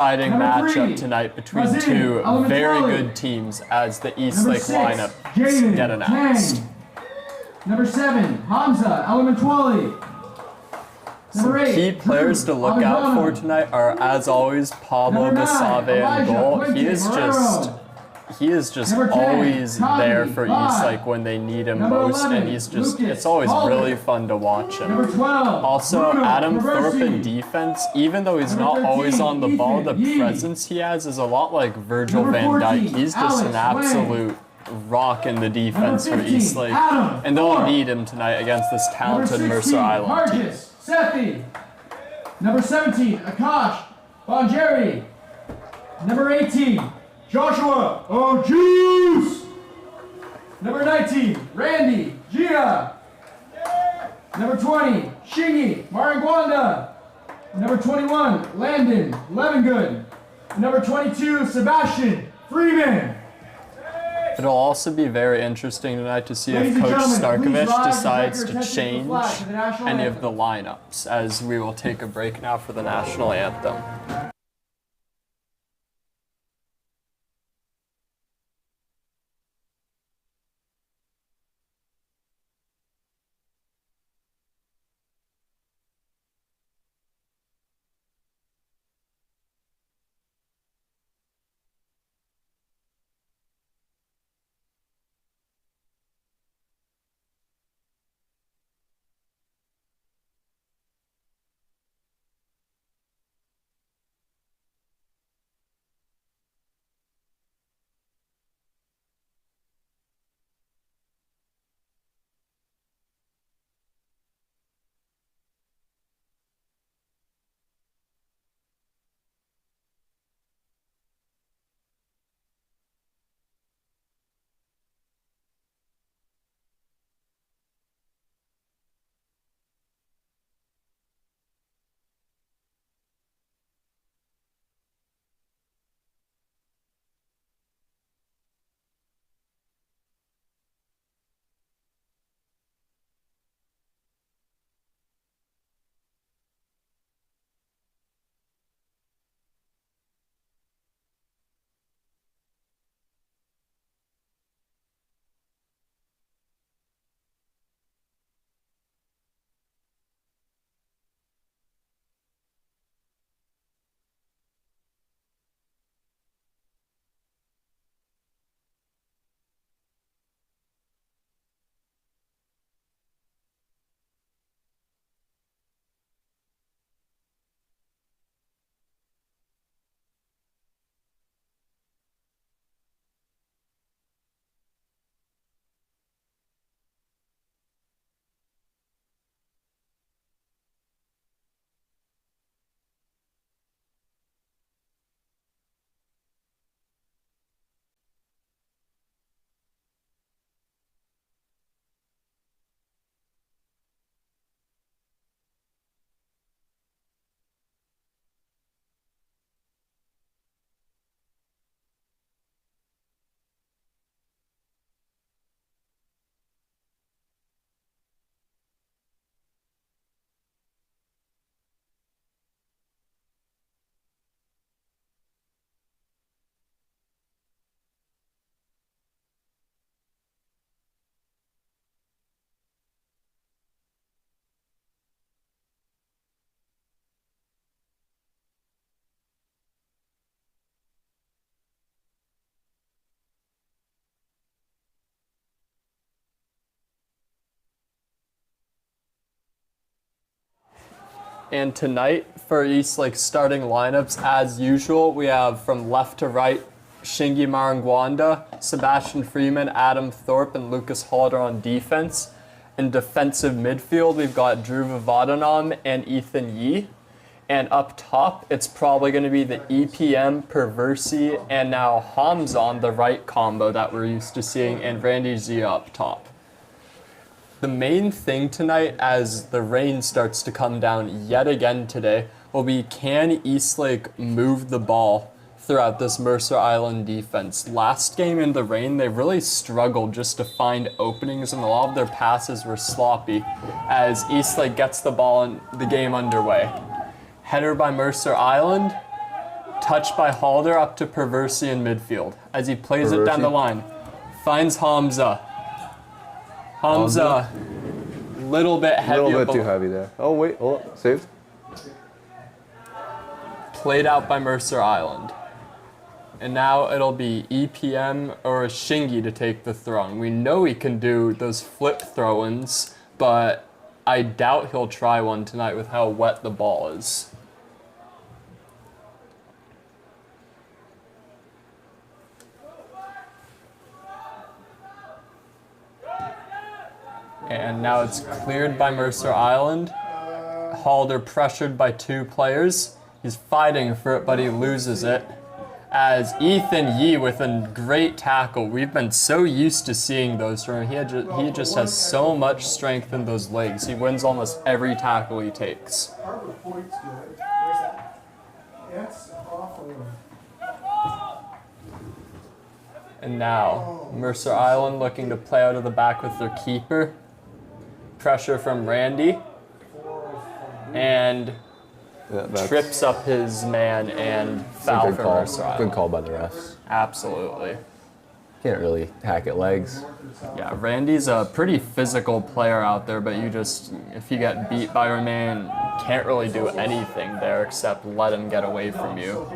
exciting matchup tonight between two very good teams as the Eastlake lineup get announced. Number 7, Hamza Elementwali. Some key players to look out for tonight are, as always, Pablo Gasave in goal. He is just always there for Eastlake when they need him most, and it's always really fun to watch him. Also, Adam Thorpe in defense, even though he's not always on the ball, the presence he has is a lot like Virgil van Dijk. He's just an absolute rock in the defense for Eastlake, and they'll need him tonight against this talented Mercer Island team. Sethi. Number 17, Akash Bonjeri. Number 18, Joshua O'Juice. Number 19, Randy Gia. Number 20, Shingi Marangwanda. Number 21, Landon Levengood. Number 22, Sebastian Freeman. It'll also be very interesting tonight to see if Coach Starkovich decides to change any of the lineups, as we will take a break now for the national anthem. And tonight, for Eastlake's starting lineups, as usual, we have from left to right, Shingi Marangwanda, Sebastian Freeman, Adam Thorpe, and Lucas Halder on defense. In defensive midfield, we've got Drew Vivadanam and Ethan Yee. And up top, it's probably going to be the EPM, Perversi, and now Hamza on the right combo that we're used to seeing, and Randy Zia up top. The main thing tonight, as the rain starts to come down yet again today, will be, can Eastlake move the ball throughout this Mercer Island defense? Last game in the rain, they really struggled just to find openings, and a lot of their passes were sloppy as Eastlake gets the ball and the game underway. Header by Mercer Island, Touch by Halder up to Perversi in midfield. As he plays it down the line. Finds Hamza. Hamza, little bit heavy. A little bit too heavy there. Oh, wait. Hold up. Saved. Played out by Mercer Island. And now it'll be EPM or Shingi to take the throne. We know he can do those flip throw-ins, but I doubt he'll try one tonight with how wet the ball is. And now it's cleared by Mercer Island. Halder pressured by 2 players. He's fighting for it, but he loses it. As Ethan Yee with a great tackle. We've been so used to seeing those from him. He just has so much strength in those legs. He wins almost every tackle he takes. Harbor Point's good. Where's that? That's awful. And now, Mercer Island looking to play out of the back with their keeper. Pressure from Randy. And trips up his man and foul for Mercer Island. Good call by the refs. Absolutely. Can't really hack at legs. Yeah, Randy's a pretty physical player out there, but if you get beat by your man, you can't really do anything there except let him get away from you.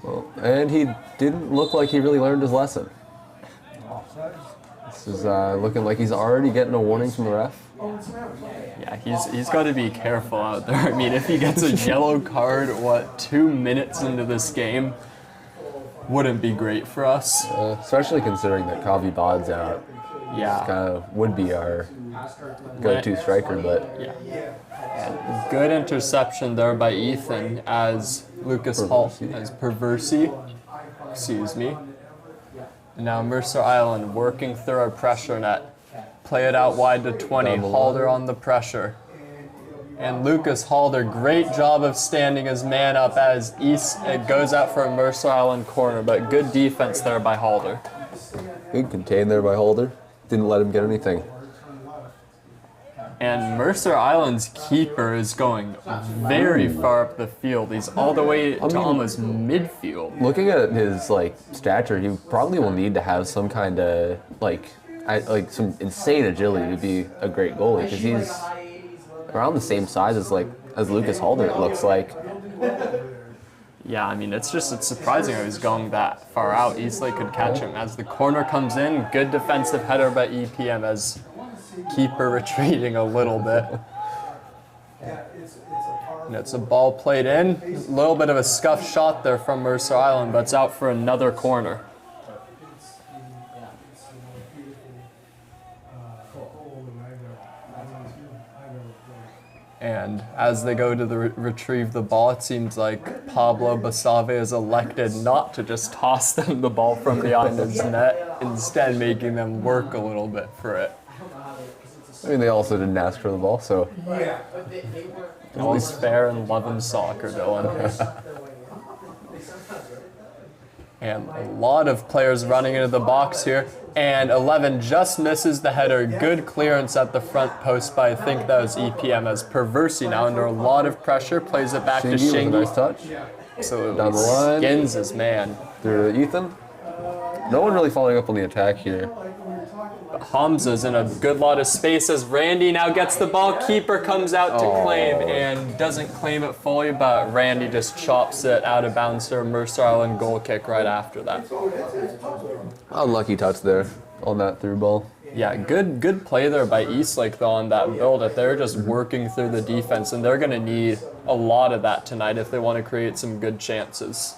Well, and he didn't look like he really learned his lesson. This is looking like he's already getting a warning from the ref. Yeah, he's got to be careful out there. I mean, if he gets a yellow card, 2 minutes into this game, wouldn't be great for us. Especially considering that Kavi Bod's out. Yeah. Kind of would be our go-to striker, but yeah. And good interception there by Ethan as Lucas Holt as Perversi. Excuse me. And now Mercer Island working through our pressure net. Play it out wide to 20. Halder on the pressure. And Lucas Halder, great job of standing his man up as it goes out for a Mercer Island corner, but good defense there by Halder. good contain there by Halder. Didn't let him get anything. And Mercer Island's keeper is going very far up the field. He's all the way to almost midfield. Looking at his stature, he probably will need to have some kind of some insane agility to be a great goalie, because he's around the same size as Lucas Halder, it looks like. Yeah, I mean, it's surprising how he's going that far out. Eastlake could catch him. As the corner comes in, good defensive header by EPM as keeper retreating a little bit. And it's a ball played in. A little bit of a scuff shot there from Mercer Island, but it's out for another corner. And as they go to retrieve the ball, it seems like Pablo Basave is elected not to just toss them the ball from behind his net, instead making them work a little bit for it. I mean, they also didn't ask for the ball, so. Always fair in love and soccer, Dylan. And a lot of players running into the box here. And 11 just misses the header. Good clearance at the front post by, I think that was EPM, as Perversi now under a lot of pressure. Plays it back to Shingi. Nice touch. Absolutely. Down the line. Skins his man. Through to Ethan. No one really following up on the attack here. Hamza's in a good lot of space as Randy now gets the ball. Keeper comes out to claim and doesn't claim it fully, but Randy just chops it out of bounds for a Mercer Island goal kick right after that. Unlucky touch there on that through ball. Yeah, good play there by Eastlake though on that build. That they're just working through the defense, and they're going to need a lot of that tonight if they want to create some good chances.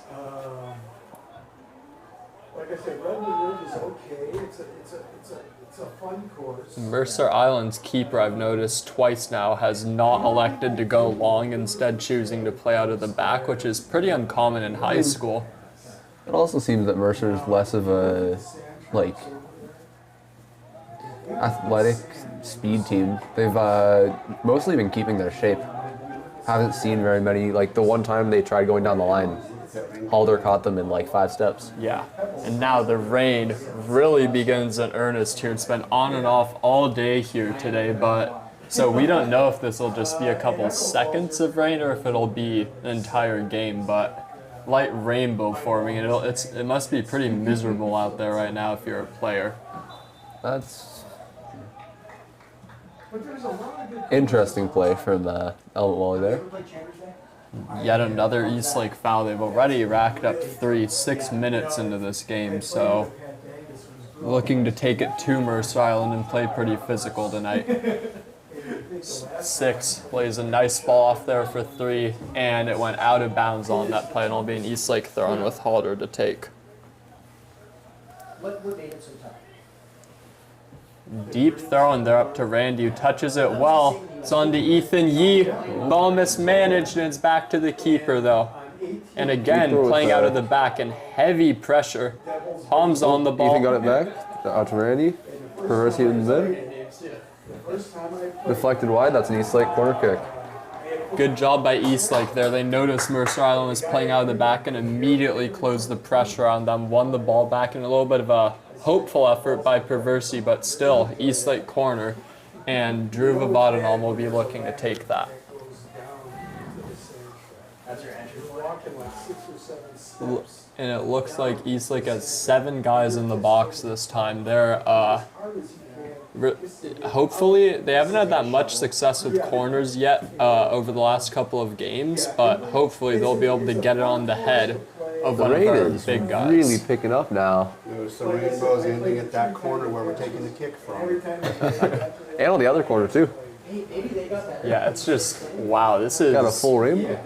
Like I said, Redwood Ridge is okay. It's a fun course. Mercer Island's keeper, I've noticed twice now, has not elected to go long, instead choosing to play out of the back, which is pretty uncommon in high school. It also seems that Mercer is less of a athletic speed team. They've mostly been keeping their shape. Haven't seen very many. The one time they tried going down the line, Halder caught them in 5 steps. Yeah, and now the rain really begins in earnest here. It's been on and off all day here today, so we don't know if this will just be a couple seconds of rain or if it'll be an entire game, but light rainbow forming, and it must be pretty miserable out there right now if you're a player. That's interesting play from Element Wally there. Yet another Eastlake foul. They've already racked up 6 minutes into this game, so looking to take it to Mercer Island and play pretty physical tonight. 6 plays a nice ball off there for 3, and it went out of bounds on that play, and it'll be an Eastlake throw-in with Halder to take. What made it so tough? Deep throw, and they're up to Randy, who touches it well. It's on to Ethan Yee. Ball mismanaged, and it's back to the keeper, though. And again, playing out of the back and heavy pressure. Tom's on the ball. Ethan got it back. Out to Randy. Reverse Ethan's in. Deflected wide. That's an Eastlake corner kick. Good job by Eastlake there. They noticed Mercer Island was playing out of the back and immediately closed the pressure on them. Won the ball back in a little bit of a hopeful effort by Perversi, but still Eastlake corner. And Drew Vavadanam will be looking to take that. And it looks like Eastlake has 7 guys in the box this time. They're hopefully they haven't had that much success with corners yet over the last couple of games, but hopefully they'll be able to get it on the head of one of our big guys. Really picking up now. Notice the rainbow's ending at that corner where we're taking the kick from. And on the other corner too. Yeah, it's just wow. This is Got a full rainbow.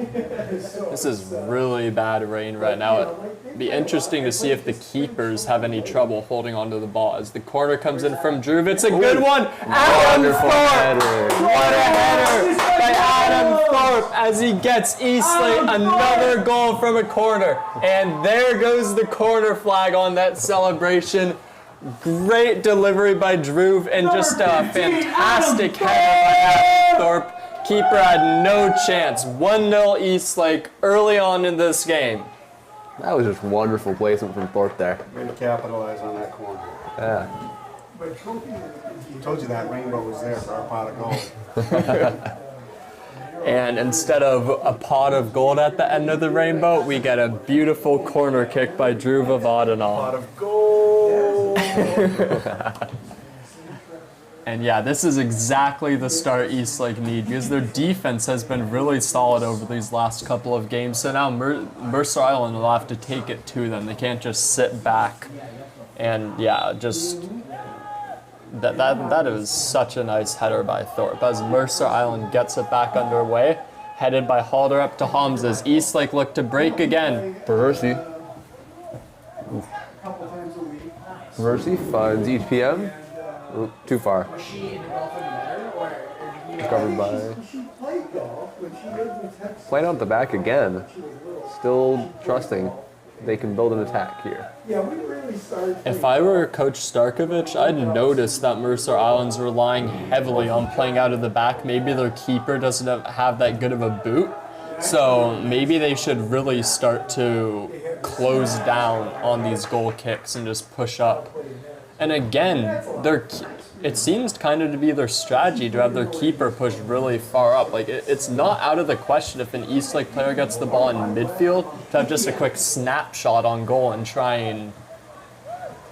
This is really bad rain right now. It'd be interesting to see if the keepers have any trouble holding onto the ball. As the corner comes in from Drew, it's a good one. Adam Thorpe! What a header by Adam Thorpe as he gets Eastlake another goal from a corner. And there goes the corner flag on that celebration. Great delivery by Drew and just a fantastic header by Adam Thorpe. Keeper had no chance. 1-0 Eastlake early on in this game. That was just wonderful placement from Thorpe there. Way to capitalize on that corner. Yeah. Told you that rainbow was there for our pot of gold. And instead of a pot of gold at the end of the rainbow, we get a beautiful corner kick by Drew Vavadanam. Pot of gold! And yeah, this is exactly the start Eastlake need because their defense has been really solid over these last couple of games. So now Mercer Island will have to take it to them. They can't just sit back. And yeah, just that is such a nice header by Thorpe as Mercer Island gets it back underway. Headed by Halder up to Holmes as Eastlake look to break again. Perversi. Perversi finds EPM. Oop, too far. Covered by. Playing out the back again. Still trusting they can build an attack here. If I were Coach Starkovich, I'd notice that Mercer Island's relying heavily on playing out of the back. Maybe their keeper doesn't have that good of a boot. So maybe they should really start to close down on these goal kicks and just push up. And again, it seems kind of to be their strategy to have their keeper push really far up. Like it's not out of the question if an Eastlake player gets the ball in midfield to have just a quick snapshot on goal and try and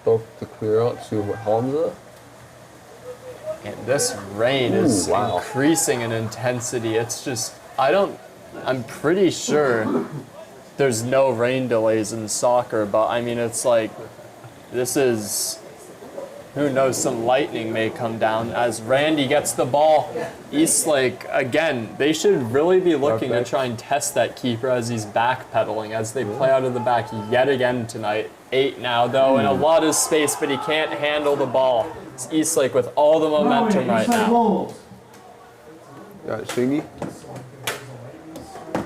Thorpe to clear out to Holmes up. And this rain is increasing in intensity. It's just I'm pretty sure there's no rain delays in soccer, but I mean it's like this is. Who knows, some lightning may come down as Randy gets the ball. Eastlake, again, they should really be looking to try and test that keeper as he's backpedaling as they play out of the back yet again tonight. 8 now, though, and a lot of space, but he can't handle the ball. It's Eastlake with all the momentum right now. Got Shingy.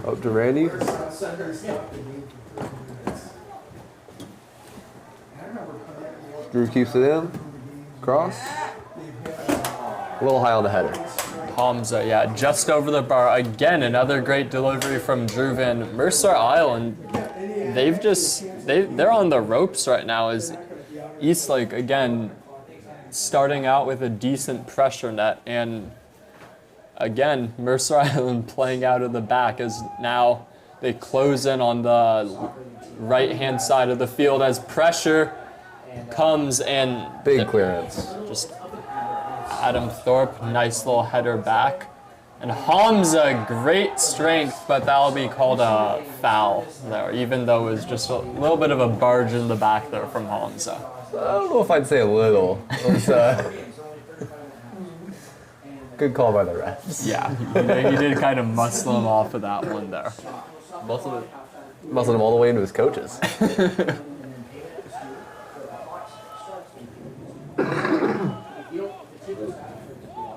Up to Randy. Drew keeps it in. Cross. A little high on the header. Hamza, yeah, just over the bar. Again, another great delivery from Druvan. Mercer Island, they're on the ropes right now as Eastlake, again, starting out with a decent pressure net. And again, Mercer Island playing out of the back as now They close in on the right-hand side of the field as pressure comes and Big clearance. just Adam Thorpe, nice little header back. And Hamza, great strength, but that'll be called a foul there, even though it was just a little bit of a barge in the back there from Hamza. I don't know if I'd say a little. It was, good call by the refs. Yeah, he did kind of muscle him off of that one there. Muscled him all the way into his coaches.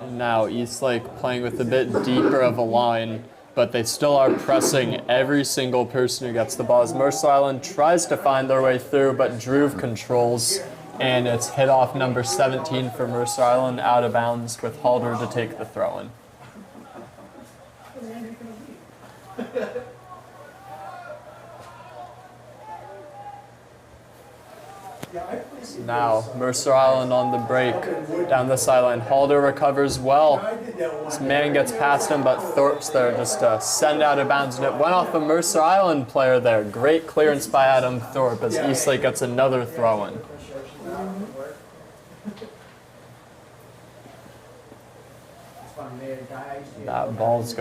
And now Eastlake playing with a bit deeper of a line, but they still are pressing every single person who gets the ball. As Mercer Island tries to find their way through, but Druve controls, and it's hit off number 17 for Mercer Island, out of bounds with Halder to take the throw-in. Now, Mercer Island on the break, down the sideline. Halder recovers well. This man gets past him, but Thorpe's there just to send out of bounds. And it went off a Mercer Island player there. Great clearance by Adam Thorpe as Eastlake gets another throw-in. That ball's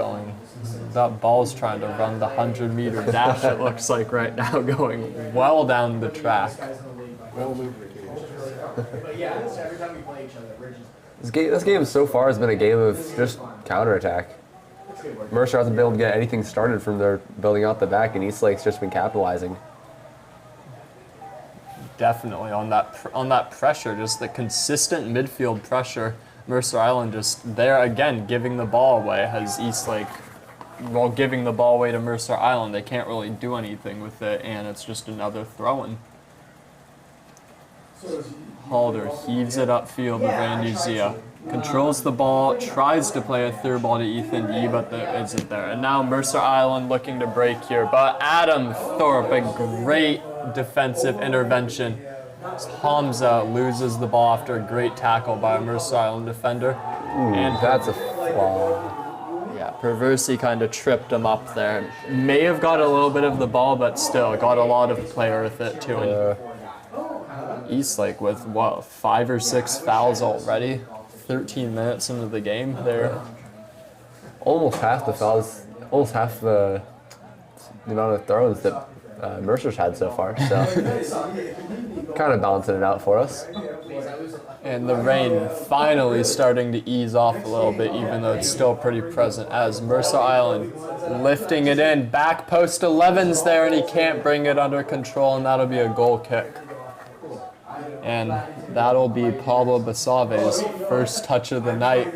trying to run the 100-meter dash, it looks like right now, going well down the track. This game so far has been a game of just counterattack. Mercer hasn't been able to get anything started from their building out the back, and Eastlake's just been capitalizing. Definitely on that pressure, just the consistent midfield pressure. Mercer Island just there again, giving the ball away. Has Eastlake, while giving the ball away to Mercer Island, they can't really do anything with it, and it's just another throw-in. Halder heaves it upfield to Randy Zia. Controls the ball, tries to play a through ball to Ethan Yee, but it isn't there. And now Mercer Island looking to break here, but Adam Thorpe, a great defensive intervention. Hamza loses the ball after a great tackle by a Mercer Island defender. And that's a flaw. Yeah, Perversi kind of tripped him up there. May have got a little bit of the ball, but still got a lot of play with it too. And Eastlake with, what, 5 or 6 fouls already? 13 minutes into the game. They're almost half the fouls, almost half the amount of throws that Mercer's had so far. So kind of balancing it out for us. And the rain finally starting to ease off a little bit, even though it's still pretty present, as Mercer Island lifting it in. Back post 11's there, and he can't bring it under control, and that'll be a goal kick. And that'll be Pablo Basave's first touch of the night.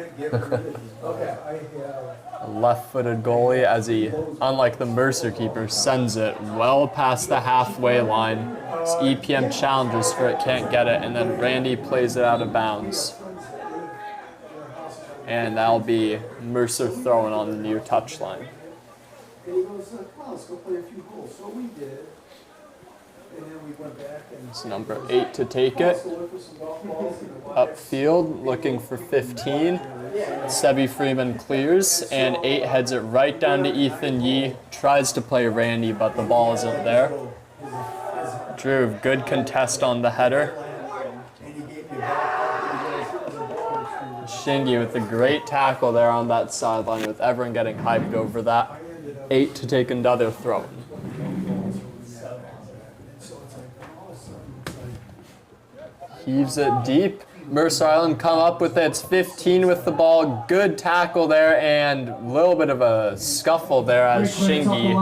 A left-footed goalie, as he, unlike the Mercer keeper, sends it well past the halfway line. His EPM challenges for it, can't get it, and then Randy plays it out of bounds. And that'll be Mercer throwing on the near touchline. And he goes, well, let's go play a few holes. So we did. And then we went back and... It's number 8 to take it. Upfield, looking for 15. Sebi Freeman clears, and 8 heads it right down to Ethan Yee. Tries to play Randy, but the ball isn't there. Drew, good contest on the header. Shingy with a great tackle there on that sideline, with everyone getting hyped over that. 8 to take another throw. Heaves it deep. Mercer Island come up with it. It's 15 with the ball. Good tackle there, and a little bit of a scuffle there as Shingy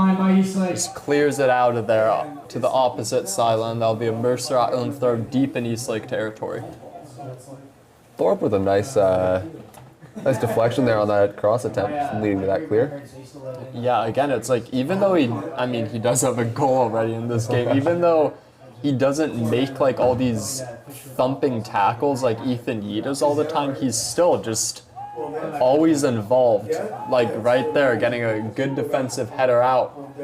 just clears it out of there to the opposite sideline. That'll be a Mercer Island throw deep in Eastlake territory. Thorpe with a nice deflection there on that cross attempt, leading to that clear. Yeah, again, it's like, even though he does have a goal already in this game, even though he doesn't make like all these thumping tackles like Ethan Yee does all the time, he's still just always involved, like right there, getting a good defensive header out.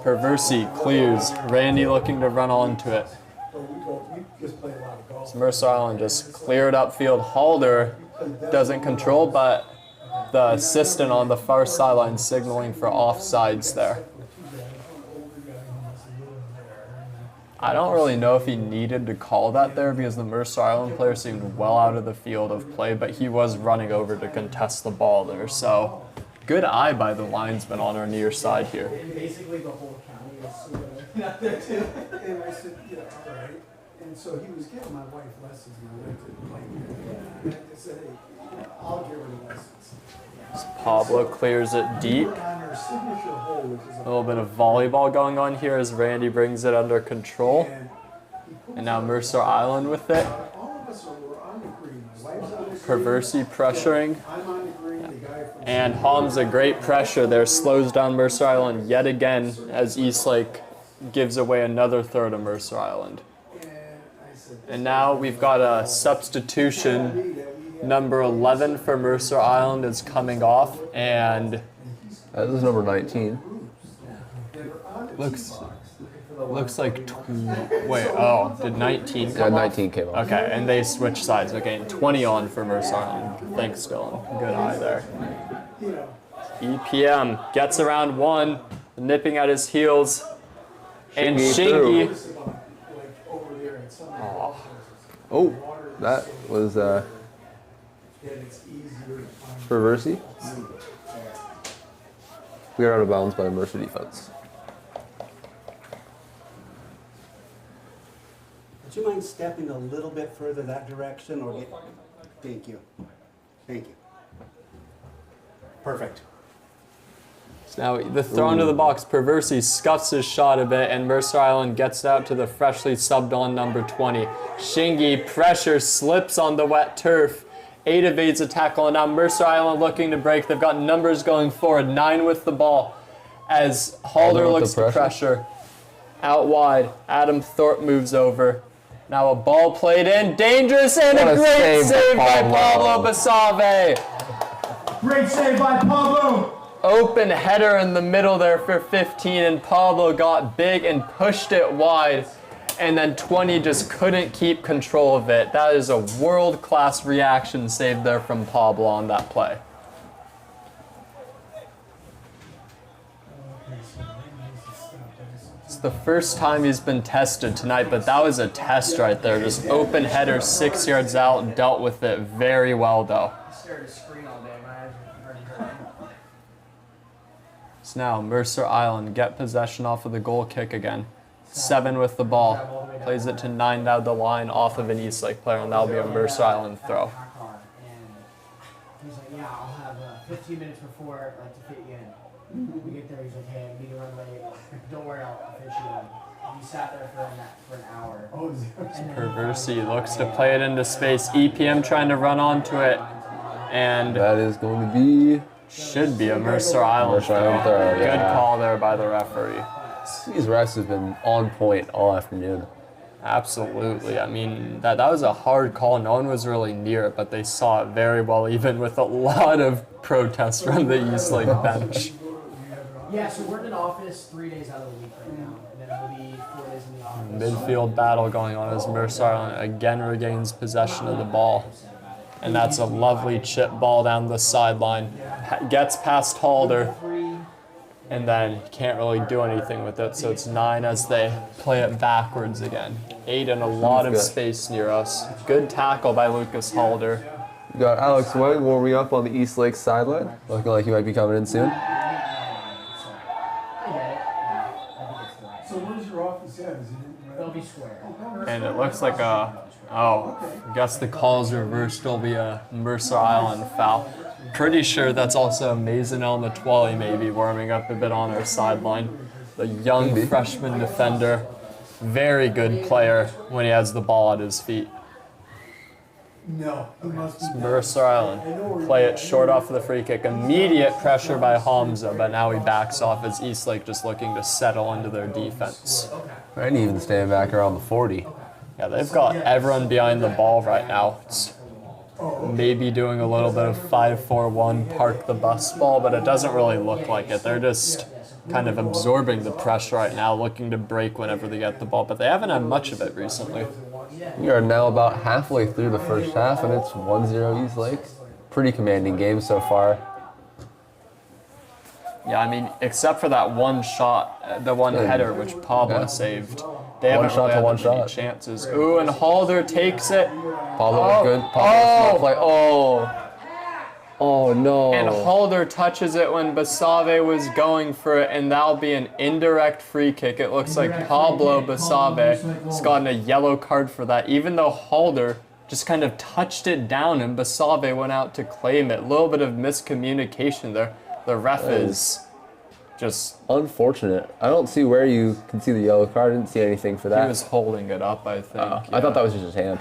Perversi clears, Randy looking to run onto it. So Mercer Island just cleared upfield. Halder doesn't control, but the assistant on the far sideline signaling for offsides there. I don't really know if he needed to call that there because the Mercer Island player seemed well out of the field of play, but he was running over to contest the ball there. So good eye by the linesman on our near side here. Basically, the whole county is looking out there too. And I said, yeah, all right. And so he was giving my wife lessons, and I went to play. And I said, hey, I'll give her the lessons. Pablo clears it deep. On her signature hole, which is A little bit of volleyball going on here as Randy brings it under control. And now Mercer Island with it. all of us were on the green. My wife's on the green. Perversi pressuring. I'm on the green. The guy from And Hamza, great pressure there, slows down Mercer Island yet again as Eastlake gives away another throw to Mercer Island. and I said, And now we've got a substitution. Number 11 for Mercer Island is coming off, and This is number 19. looks like did 19 Yeah, come off? 19 came off. Okay, and they switch sides. Okay, and 20 on for Mercer Island. Thanks, Dylan. Good eye there. EPM gets around one, nipping at his heels, and Shingy Shingy. over there and some Oh, that was it's easier to find. Perversi. We are out of bounds by Mercer defense. Would you mind stepping a little bit further that direction or get, thank you. Thank you. Perfect. So now the throw into the box, Perversi scuffs his shot a bit, and Mercer Island gets it out to the freshly subbed on number 20. Shingy pressure slips on the wet turf. 8 evades a tackle, and now Mercer Island looking to break. They've got numbers going forward, 9 with the ball. As Halder with looks the to pressure. Out wide, Adam Thorpe moves over. Now a ball played in, dangerous, and What a a great save save by by Pablo Pablo. Basave. Great save by Pablo. Open header in the middle there for 15, and Pablo got big and pushed it wide, and then 20 just couldn't keep control of it. That is a world-class reaction save there from Pablo on that play. It's the first time he's been tested tonight, but that was a test right there. Just open header 6 yards out, dealt with it very well though. Stared at a screen all day. My eyes are already hurting. So now Mercer Island get possession off of the goal kick again. 7 with the ball. Plays it to 9 down the line off of an Eastlake player, and that'll be a Mercer Island throw. My car, and he's like, yeah, I'll have 15 minutes before to fit you in. We get there, he's like, hey, I'm meeting run late. Don't worry, I'll fit you in. And he sat there for an hour. And then Perversi looks to play it into space. EPM trying to run onto it, and That is going to be. should be a Mercer Island Mercer Island throw. throw, Good yeah. call there by the referee. These refs have been on point all afternoon. Absolutely. I mean, that was a hard call. No one was really near it, but they saw it very well, even with a lot of protests from the Eastlake bench. yeah, so we're in office 3 days out of the week right now, and then we'll be 4 days in the office. Midfield battle going on as Mercer Island again regains possession of the ball. And that's a lovely chip ball down the sideline. Gets past Halder, and then can't really do anything with it. So it's 9 as they play it backwards again. 8 in a lot of space near us. Good tackle by Lucas Halder. You got Alex Wang warming up on the Eastlake sideline. Looking like he might be coming in soon. So where's your office at? Is it in? They'll be square. And it looks like I guess the call's reversed. It'll be a Mercer Island foul. Pretty sure that's also Mason El Matwali maybe warming up a bit on our sideline. The young freshman defender. Very good player when he has the ball at his feet. No, he must be. Mercer Island. Play it short off of the free kick. Immediate pressure by Hamza, but now he backs off as Eastlake just looking to settle into their defense. And even staying back around the 40. Yeah, they've got everyone behind the ball right now. It's maybe doing a little bit of 5-4-1 park the bus ball, but it doesn't really look like it. They're just kind of absorbing the pressure right now, looking to break whenever they get the ball, but they haven't had much of it recently. We are now about halfway through the first half, and it's 1-0 Eastlake. Pretty commanding game so far. Yeah, I mean, except for that one shot, the one header which Pablo saved, They One haven't shot really to had one that many shot. chances. Ooh, and Halder takes it. Pablo Oh, was good. Pablo oh. play. Oh. Oh no. And Halder touches it when Basave was going for it, and that'll be an indirect free kick. It looks like Pablo Basave has gotten a yellow card for that, even though Halder just kind of touched it down and Basave went out to claim it. A little bit of miscommunication there. The ref is just... Unfortunate. I don't see where you can see the yellow card. I didn't see anything for that. He was holding it up, I think. I thought that was just his hand.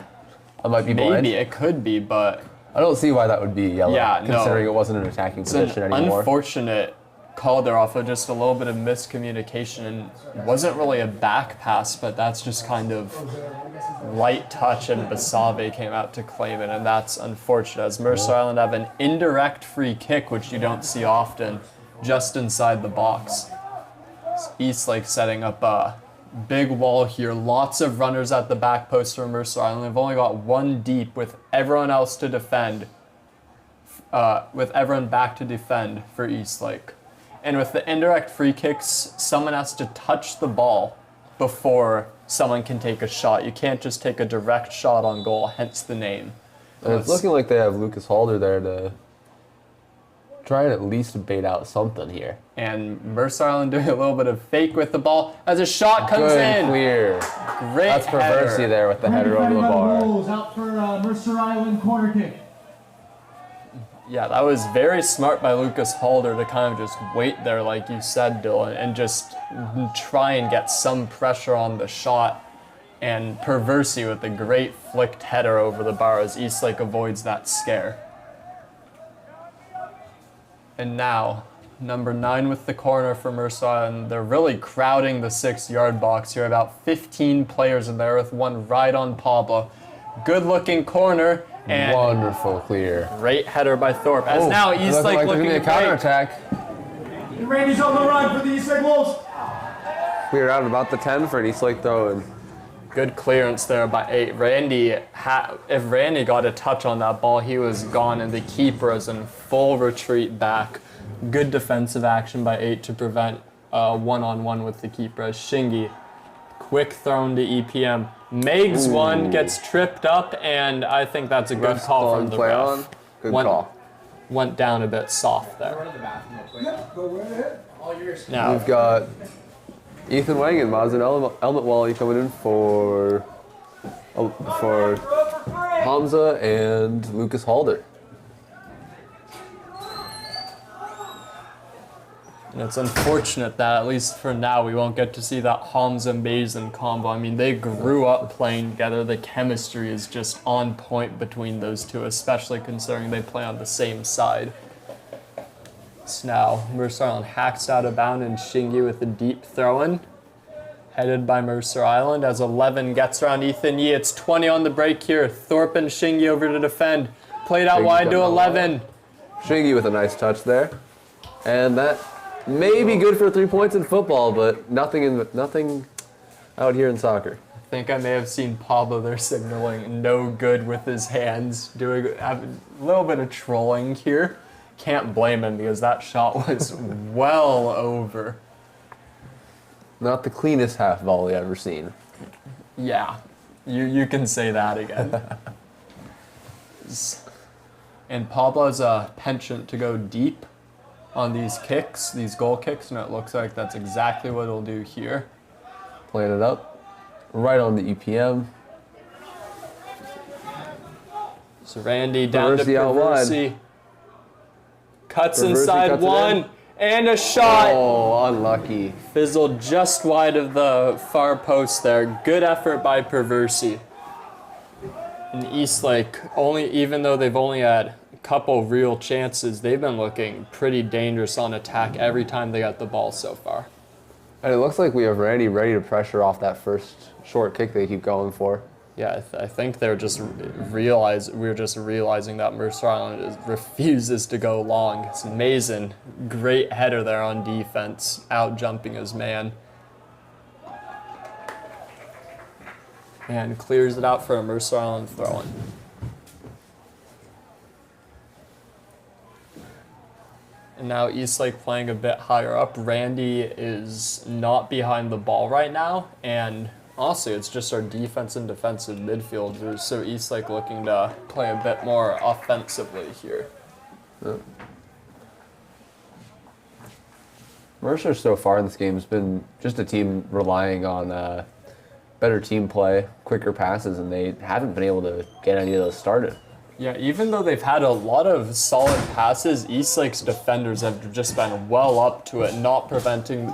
I might be blind. Maybe, it could be, but... I don't see why that would be yellow, Yeah, no. considering it wasn't an attacking It's position an anymore. unfortunate call there off of just a little bit of miscommunication, and it wasn't really a back pass, but that's just kind of light touch, and Basave came out to claim it, and that's unfortunate, as Mercer Island have an indirect free kick, which you don't see often, just inside the box. Eastlake setting up a big wall here, lots of runners at the back post for Mercer Island. They've only got one deep with everyone else to defend, with everyone back to defend for Eastlake. And with the indirect free kicks, someone has to touch the ball before someone can take a shot. You can't just take a direct shot on goal, hence the name. And it's looking like they have Lucas Halder there to try and at least bait out something here. And Mercer Island doing a little bit of fake with the ball as a shot comes Good, in. clear. Great That's Perversi header. there with the header over the bar. Out for Mercer Island corner kick. Yeah, that was very smart by Lucas Halder to kind of just wait there, like you said, Dylan, and just try and get some pressure on the shot. And Perversi with a great flicked header over the bar as Eastlake avoids that scare. And now, number 9 with the corner for Mercer Island. They're really crowding the 6-yard box here. About 15 players in there with one right on Pablo. Good looking corner. And Wonderful clear. great header by Thorpe. As now Eastlake looking a great. counterattack. Randy's on the run for the Eastlake Wolves. Cleared out about the 10 for an Eastlake throw in. Good clearance there by 8. If Randy got a touch on that ball, he was gone, and the keeper is in full retreat back. Good defensive action by 8 to prevent one-on-one with the keeper. As Shingi, quick thrown to EPM. Megs one, gets tripped up, and I think that's a good call from the ref. Good call. Went down a bit soft there. Go right ahead. Now, We've got Ethan Wang and Mazen Elmet Wally coming in for Hamza and Lucas Halder. and it's unfortunate that, at least for now, we won't get to see that Hamza Mazen combo. I mean, they grew up playing together. The chemistry is just on point between those two, especially considering they play on the same side. So now, Mercer Island hacks out of bound, and Shingi with a deep throw-in. Headed by Mercer Island as 11 gets around Ethan Yee. It's 20 on the break here. Thorpe and Shingi over to defend. Played out Shingi's wide got to no 11. Shingi with a nice touch there. And that may be good for 3 points in football, but nothing out here in soccer. I think I may have seen Pablo there signaling no good with his hands, doing a little bit of trolling here. Can't blame him because that shot was well over. Not the cleanest half volley I've ever seen. Yeah, you can say that again. And Pablo's a penchant to go deep on these kicks, these goal kicks, and it looks like that's exactly what he'll do here. Playing it up. Right on the EPM. So Randy down to Perversi out wide. Perversi. Cuts Perversi inside cuts it one, in. and a shot. Oh, unlucky. Fizzled just wide of the far post there. Good effort by Perversi. And Eastlake, even though they've only had a couple real chances, they've been looking pretty dangerous on attack every time they got the ball so far. And it looks like we have Randy ready to pressure off that first short kick they keep going for. Yeah, I think they're just we're just realizing that Mercer Island refuses to go long. It's Mason, great header there on defense, out jumping his man. And clears it out for a Mercer Island throw-in. And now Eastlake playing a bit higher up. Randy is not behind the ball right now, and Honestly, it's just our defense and defensive midfielders. So Eastlake looking to play a bit more offensively here. Yep. Mercer so far in this game has been just a team relying on better team play, quicker passes, and they haven't been able to get any of those started. Yeah, even though they've had a lot of solid passes, Eastlake's defenders have just been well up to it, not preventing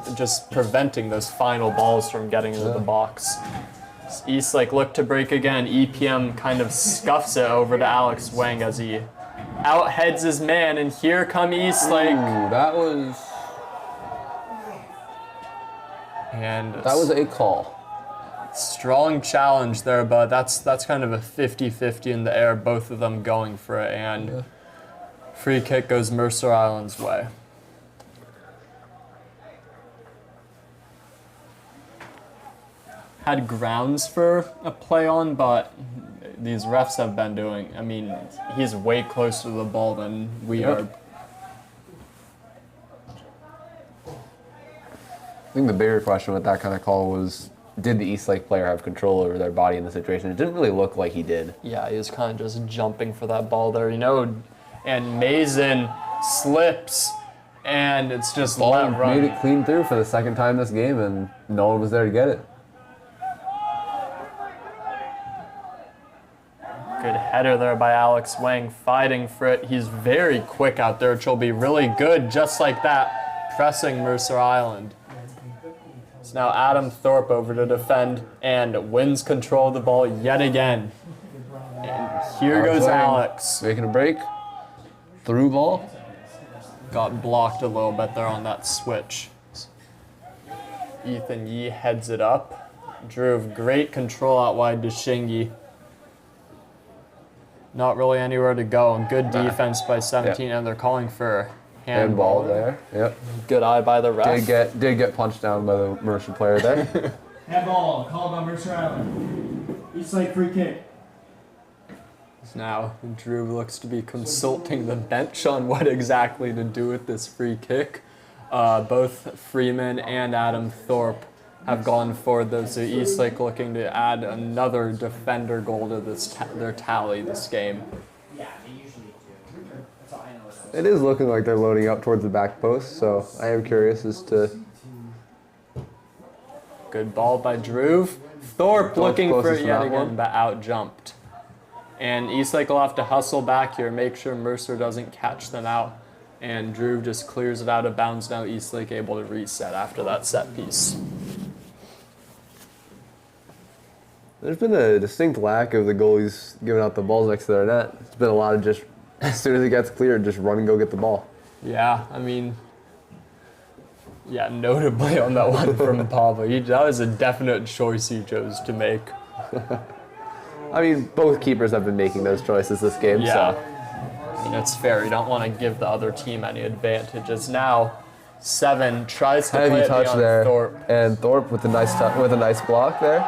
those final balls from getting into the box. Eastlake look to break again. EPM kind of scuffs it over to Alex Wang as he outheads his man, and here come Eastlake. Ooh, that was a call. Strong challenge there, but that's kind of a 50-50 in the air, both of them going for it, and free kick goes Mercer Island's way. Had grounds for a play on, but these refs have been doing, I mean, he's way closer to the ball than we are. I think the bigger question with that kind of call was, did the Eastlake player have control over their body in the situation? It didn't really look like he did. Yeah, he was kind of just jumping for that ball there, you know, and Mason slips, and it's just let run. Made it clean through for the second time this game, and no one was there to get it. Good header there by Alex Wang, fighting for it. He's very quick out there, which will be really good, just like that, pressing Mercer Island. So now Adam Thorpe over to defend and wins control of the ball yet again. And here goes Alex. Making a break. Through ball. Got blocked a little bit there on that switch. Ethan Yee heads it up. Drove great control out wide to Shingy. Not really anywhere to go. And good defense by 17, and they're calling for handball there. Yep. Good eye by the ref. Did get punched down by the Mercer player there. Handball called on Mercer Island. Eastlake free kick. Now Drew looks to be consulting the bench on what exactly to do with this free kick. Both Freeman and Adam Thorpe have gone for those. So Eastlake looking to add another defender goal to their tally this game. Yeah, they usually do. That's all I know. It is looking like they're loading up towards the back post, so I am curious as to... Good ball by Drew. Thorpe looking for it yet again, one. but out jumped. And Eastlake will have to hustle back here, make sure Mercer doesn't catch them out. And Drew just clears it out of bounds. Now Eastlake able to reset after that set piece. There's been a distinct lack of the goalies giving out the balls next to their net. It's been a lot of just, as soon as it gets cleared, just run and go get the ball. Yeah, I mean, yeah, notably on that one from Pablo. That was a definite choice he chose to make. I mean, both keepers have been making those choices this game, Yeah. so... I mean, it's fair. You don't want to give the other team any advantages. Now, 7 tries to play Heavy it touch beyond there, Thorpe. and Thorpe with a nice block there.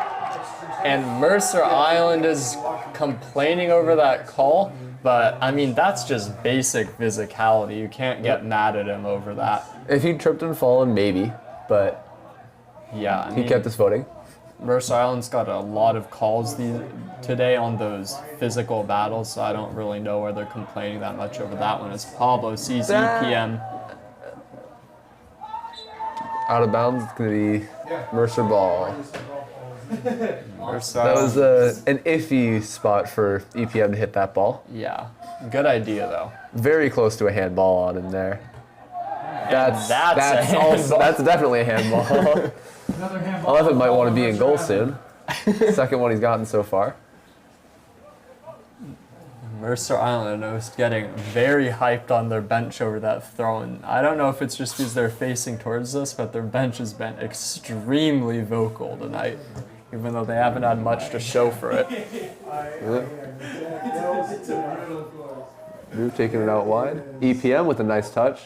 And Mercer Island is complaining over that call, but I mean, that's just basic physicality. You can't get mad at him over that. If he tripped and fallen, maybe, but Yeah, I he mean, kept his footing. Mercer Island's got a lot of calls today on those physical battles, so I don't really know where they're complaining that much over that one. As Pablo sees EPM. Out of bounds, it's going to be Mercer ball. Mercer That was Island- an iffy spot for EPM to hit that ball. Yeah, good idea though. Very close to a handball on him there. That's a handball. That's definitely a handball. Another handball. 11 might want to called be on in Mercer goal Island. soon. Second one he's gotten so far. Mercer Island is getting very hyped on their bench over that throw, and I don't know if it's just because they're facing towards us, but their bench has been extremely vocal tonight, even though they haven't had much to show for it. Drew taking it out wide. EPM with a nice touch.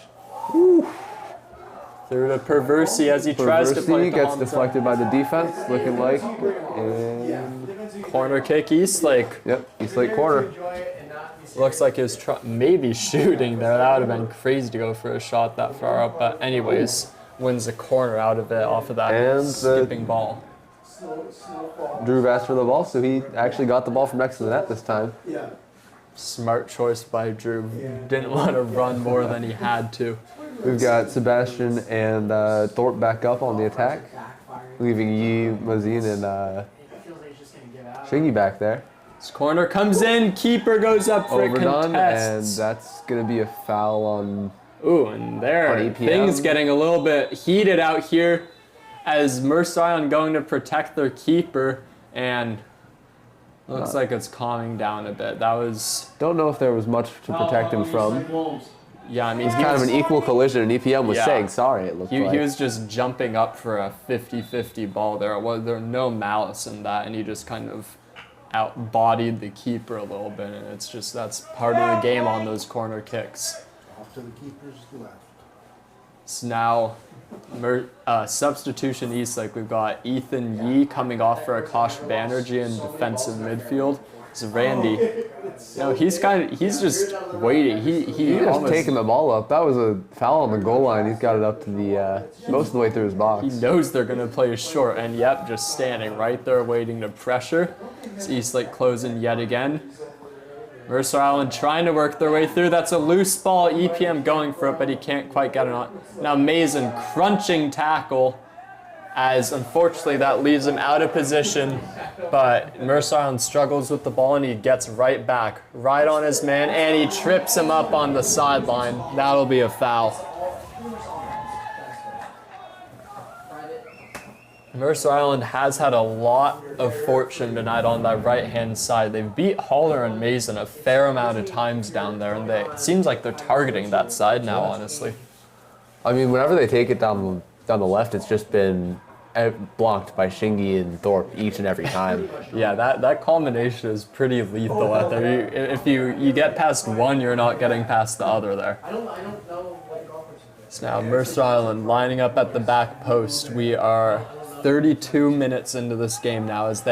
Through to Perversi as he tries to play Perversi gets deflected by the defense, looking like. And corner kick Eastlake. yep, Eastlake corner. Looks like he was maybe shooting there. That would have been crazy to go for a shot that far up, but anyways, wins the corner out of it off of that And skipping ball. snowfall. Drew asked for the ball, so he actually got the ball from next to the net this time. Yeah. Smart choice by Drew. Didn't want to run more than he had to. We've got Sebastian and Thorpe back up on the attack, leaving Yi, Mazin, and Shingy back there. This corner comes in, keeper goes up for a Overdone, and contest. that's going to be a foul on... Ooh, and there, On EPM. things getting a little bit heated out here as Mercer Island going to protect their keeper, and looks like it's calming down a bit. That was, Don't know if there was much to protect him from. yeah, I mean, It's kind of an equal collision, and EPM was Yeah. saying sorry, it looked he like. was just jumping up for a 50-50 ball. There was no malice in that, and he just kind of outbodied the keeper a little bit, and it's just, that's part of the game on those corner kicks. Off to the keeper's left. So now, substitution Eastlake, we've got Ethan Yee coming off for Akash Banerjee in defensive midfield. So Randy, he's just waiting. He Just almost, taking the ball up. That was a foul on the goal line. He's got it up to the most of the way through his box. he knows they're gonna play short, and yep, just standing right there waiting to pressure. It's Eastlake closing yet again. Mercer Island trying to work their way through. That's a loose ball. EPM going for it, but he can't quite get it on. Now Mason crunching tackle, as unfortunately that leaves him out of position. But Mercer Island struggles with the ball, and he gets right back, right on his man, and he trips him up on the sideline. That'll be a foul. Mercer Island has had a lot of fortune tonight on that right-hand side. They've beat Haller and Mason a fair amount of times down there, and it seems like they're targeting that side now, honestly. I mean, whenever they take it down the left, it's just been blocked by Shingy and Thorpe each and every time. Yeah, that combination is pretty lethal out there. If you get past one, you're not getting past the other there. So now Mercer Island lining up at the back post. We are 32 minutes into this game now as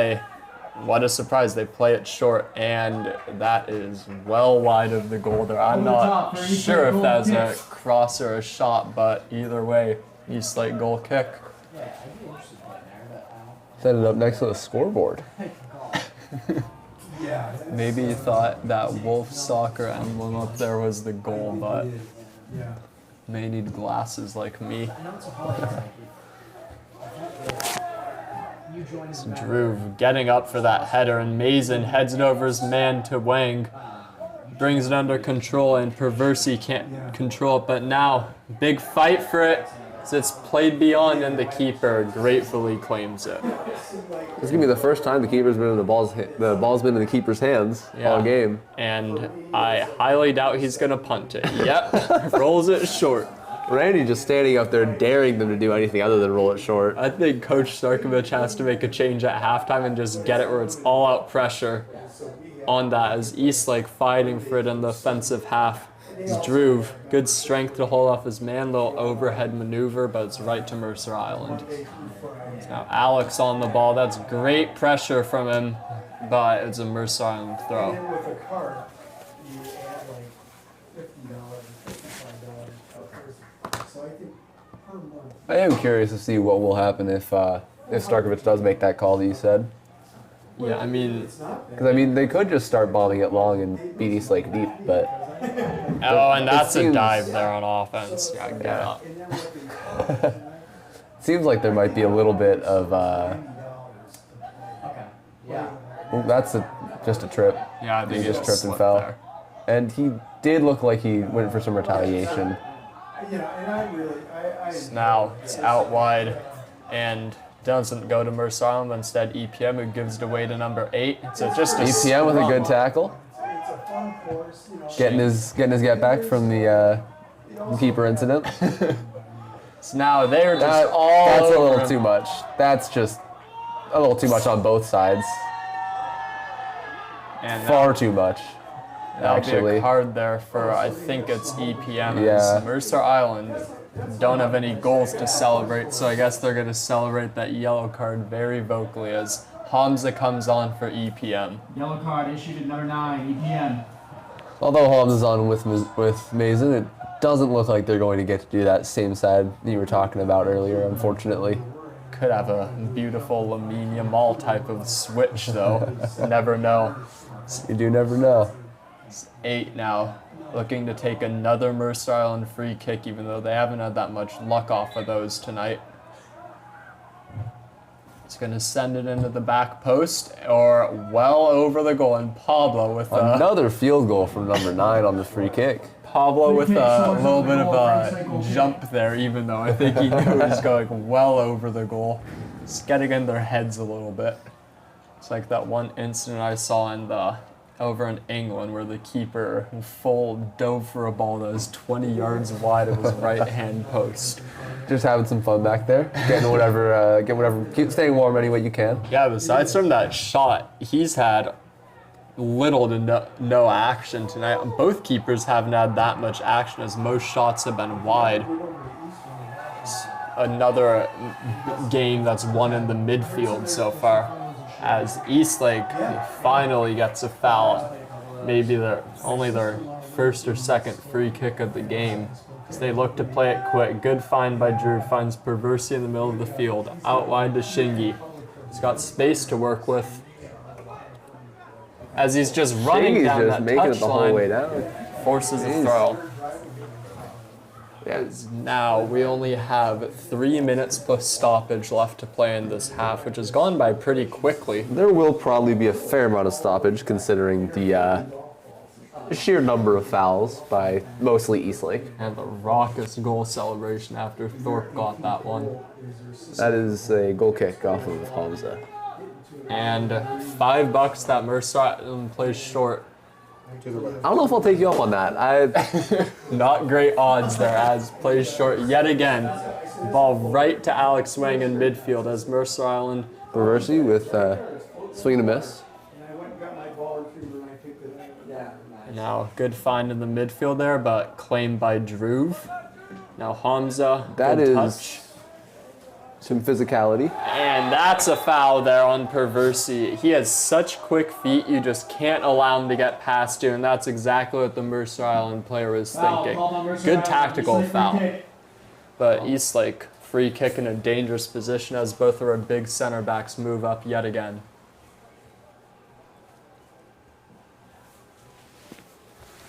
what a surprise, they play it short, and that is well wide of the goal there. I'm not sure if that's a cross or a shot, but either way, Eastlake goal kick. Set it up next to the scoreboard. Maybe he thought that Wolf Soccer emblem up there was the goal, but may need glasses like me. So Drew getting up for that header, and Mason heads it over his man to Wang. Brings it under control, and Perversi can't control it, but now, big fight for it. So it's played beyond, and the keeper gratefully claims it. This is gonna be the first time the keeper's been in the ball's been in the keeper's hands all game. And I highly doubt he's gonna punt it. Yep, rolls it short. Randy just standing up there daring them to do anything other than roll it short. I think Coach Starkovich has to make a change at halftime and just get it where it's all-out pressure on that, as Eastlake fighting for it in the offensive half. It's Drew, good strength to hold off his man, little overhead maneuver, but it's right to Mercer Island. So now Alex on the ball, that's great pressure from him, but it's a Mercer Island throw. And with a card, you add like $50, $55 per person. So I think per month. I am curious to see what will happen if Starkovich does make that call that you said. Yeah, I mean, Because I mean, they could just start bombing it long and beat Eastlake deep, but oh, and that's a seems- dive there on offense. Yeah, get up. it seems like there might be a little bit of. Well, that's just a trip. Yeah, I think He just it tripped and slipped fell. there. And he did look like he went for some retaliation. And I really, Now it's out wide and doesn't go to Mercer Island, instead EPM, who gives it away to number 8. So just a EPM with a scrum. good tackle, it's a fun course, you know. getting his get back from the keeper incident. So now they're just all That's a over little him. too much. That's just a little too much on both sides. And Far too much, that'll be a actually. card there for, I think it's EPM. Yeah. As Mercer Island don't have any goals to celebrate, so I guess they're going to celebrate that yellow card very vocally as Hamza comes on for EPM. Yellow card issued at number 9, EPM. Although Holmes is on with Mason, it doesn't look like they're going to get to do that same side that you were talking about earlier, unfortunately. Could have a beautiful Lamine Yamal type of switch, though. Never know. You do never know. 8 now, looking to take another Mercer Island free kick, even though they haven't had that much luck off of those tonight. It's going to send it into the back post or well over the goal, and Pablo with Another field goal from number 9 on the free kick. Pablo with a little bit of a jump there, even though I think he knew it was going well over the goal. It's getting in their heads a little bit. It's like that one incident I saw over in England where the keeper full dove for a ball that was 20 yards wide of his right-hand post. Just having some fun back there, getting whatever, keep staying warm any way you can. Yeah, besides from that shot, he's had little to no action tonight. Both keepers haven't had that much action, as most shots have been wide. It's another game that's won in the midfield so far, as Eastlake finally gets a foul. Maybe only their first or second free kick of the game. As they look to play it quick. Good find by Drew. Finds Perversi in the middle of the field. Out wide to Shingi. He's got space to work with. As he's just running Shingi's down just that making it touch the whole line, way down. forces a throw. As now we only have 3 minutes plus stoppage left to play in this half, which has gone by pretty quickly. There will probably be a fair amount of stoppage considering the sheer number of fouls by mostly Eastlake. And the raucous goal celebration after Thorpe got that one. That is a goal kick off of Hamza. And $5 that Mercer plays short. I don't know if I'll take you up on that. Not great odds there, as plays short yet again. Ball right to Alex Wang in midfield as Mercer Island. Perversi with swing and a miss. Now, good find in the midfield there, but claimed by Drew. Now Hamza, That good is touch. some physicality. And that's a foul there on Perversi. He has such quick feet, you just can't allow him to get past you, and that's exactly what the Mercer Island player was thinking. Good tactical foul. But Eastlake, free kick in a dangerous position as both of our big center backs move up yet again.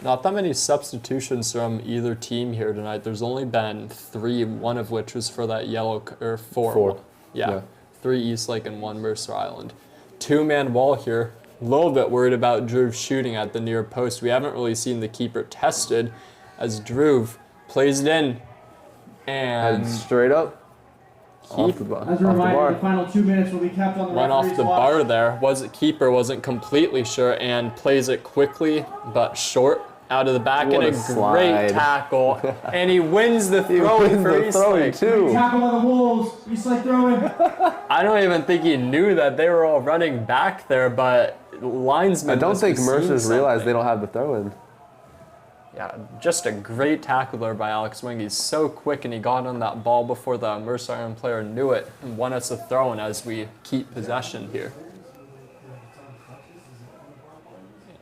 Not that many substitutions from either team here tonight. There's only been 3, one of which was for that yellow, or 4. 4. Yeah, 3 Eastlake and 1 Mercer Island. 2-man wall here. A little bit worried about Drew shooting at the near post. We haven't really seen the keeper tested as Drew plays it in. And straight up. Off the bar. As a reminder, the final 2 minutes will be kept on the went off referee's the watch. bar there. Keeper wasn't completely sure and plays it quickly but short out of the back. What and a a slide. great tackle. And he wins the throwing for Eastlake. too. Tackle by the Wolves. Eastlake throwing. I don't even think he knew that they were all running back there, but linesman. I don't must think have seen Mercer's realized something. they don't have the throw-in. Yeah, just a great tackle there by Alex Wing. He's so quick, and he got on that ball before the Mercer Island player knew it and won us a throw-in as we keep possession here.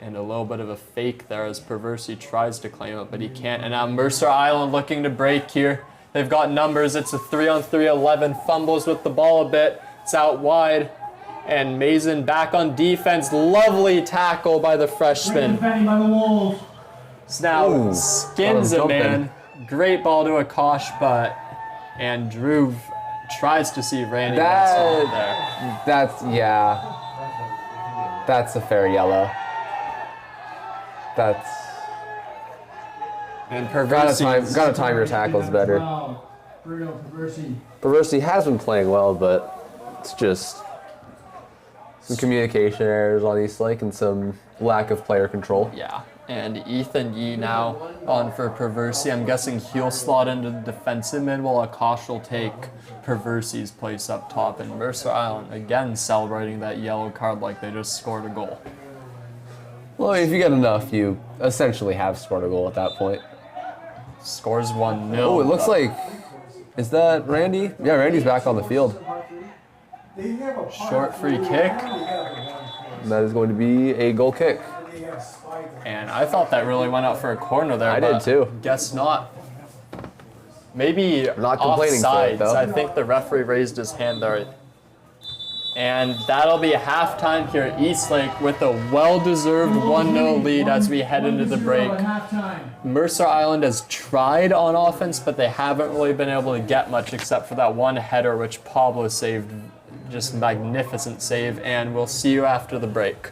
And a little bit of a fake there as Perversi tries to claim it, but he can't. And now Mercer Island looking to break here. They've got numbers. It's a 3-on-3 11. Fumbles with the ball a bit. It's out wide. And Mason back on defense. Lovely tackle by the Great freshman. defending by the Wolves. So now Ooh, skins got it, him man. Great ball to Akash, and Drew tries to see Randy gets on there. That's a fair yellow. And Gotta time your tackles better. Wow. Bruno Perversi. Perversi has been playing well, but it's just some communication errors on Eastlake and some lack of player control. Yeah, and Ethan Yee now on for Perversi. I'm guessing he'll slot into the defensive mid while Akash will take Perversi's place up top. And Mercer Island again celebrating that yellow card like they just scored a goal. Well, if you get enough, you essentially have scored a goal at that point. Scores 1-0. Oh, it looks like, is that Randy? Yeah, Randy's back on the field. short free kick. And that is going to be a goal kick. And I thought that really went out for a corner there. I did but too. Guess not. maybe Not complaining for it, offsides. though. I think the referee raised his hand there. And that'll be halftime here at Eastlake with a well-deserved 1-0 lead as we head into the break. Mercer Island has tried on offense, but they haven't really been able to get much except for that one header, which Pablo saved. Just magnificent save, and we'll see you after the break.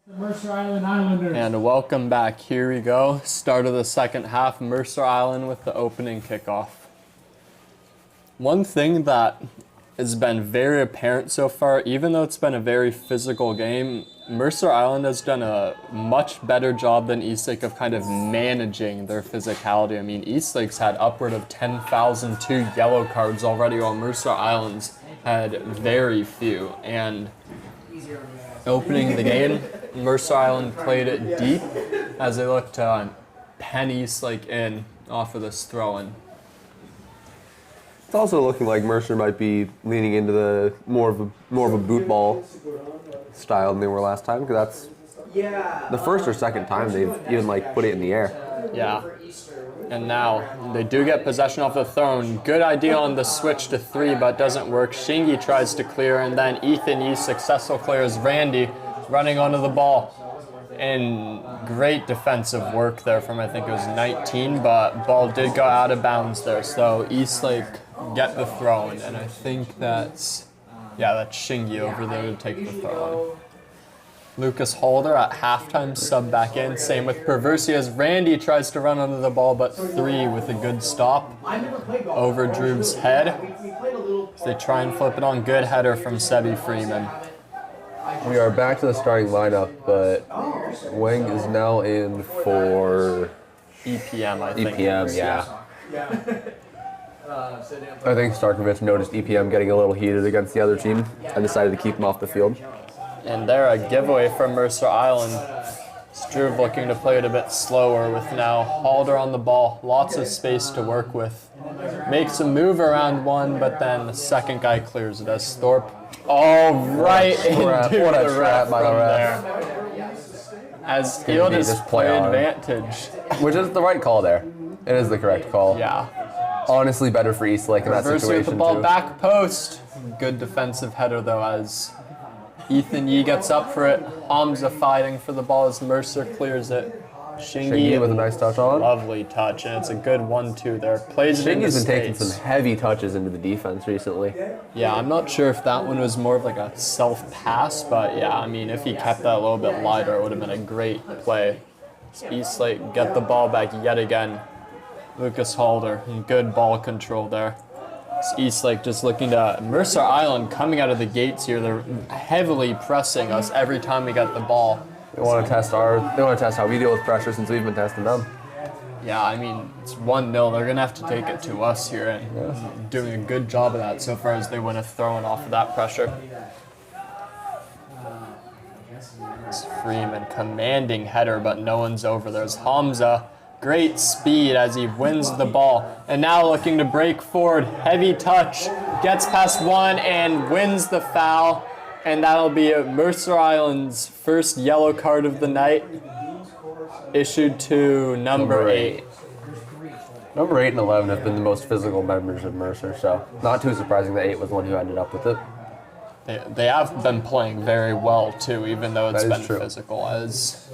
Mercer Island Islanders. And welcome back. Here we go. Start of the second half. Mercer Island with the opening kickoff. One thing that has been very apparent so far, even though it's been a very physical game, Mercer Island has done a much better job than Eastlake of kind of managing their physicality. I mean, Eastlake's had upward of 10,002 yellow cards already, while Mercer Island's had very few. And opening the game, Mercer Island played it deep as they looked to pen Eastlake in off of this throw-in. It's also looking like Mercer might be leaning into the more of a boot ball style than they were last time, because that's the first or second time they've even like put it in the air. Yeah. And now they do get possession off the throne. Good idea on the switch to 3, but doesn't work. Shingy tries to clear, and then Ethan Yee successful clears Randy running onto the ball. And great defensive work there from, I think it was 19, but ball did go out of bounds there. So Eastlake get the throw in, and I think that's Shingy over there to take the throw in. Lucas Holder at halftime sub back in. Same with Perversi as Randy tries to run under the ball, but 3 with a good stop over Drew's head. As they try and flip it on. Good header from Sebi Freeman. We are back to the starting lineup, but Wang is now in for EPM, I think. EPM, yeah. I think Starkovich noticed EPM getting a little heated against the other team and decided to keep him off the field. And there, a giveaway from Mercer Island. Struve looking to play it a bit slower with now Halder on the ball. Lots of space to work with. Makes a move around one, but then the second guy clears it as Thorpe. Oh, right into the ref from there. As Field is play advantage. Which is the right call there. It is the correct call. Yeah. Honestly, better for Eastlake in that Mercer situation with the ball too. back post. Good defensive header though as Ethan Yee gets up for it. Hamza fighting for the ball as Mercer clears it. Shingy with a nice touch on. Lovely touch, and it's a good 1-2 there. Plays it into Shingy's been taking space. some heavy touches into the defense recently. Yeah, I'm not sure if that one was more of like a self-pass, but yeah, I mean, if he kept that a little bit lighter, it would have been a great play. Eastlake get the ball back yet again. Lucas Halder, and good ball control there. Eastlake just looking to Mercer Island coming out of the gates here. They're heavily pressing us every time we get the ball. They want to test how we deal with pressure since we've been testing them. Yeah, I mean, it's 1-0. They're going to have to take it to us here, and doing a good job of that so far as they win a throw-in off of that pressure. It's Freeman commanding header, but no one's over. There's Hamza. Great speed as he wins the ball. And now looking to break forward. Heavy touch. Gets past one and wins the foul. And that'll be Mercer Island's first yellow card of the night. Issued to number 8. Number 8 and 11 have been the most physical members of Mercer, so not too surprising that 8 was the one who ended up with it. They have been playing very well too, even though it's been true. physical. As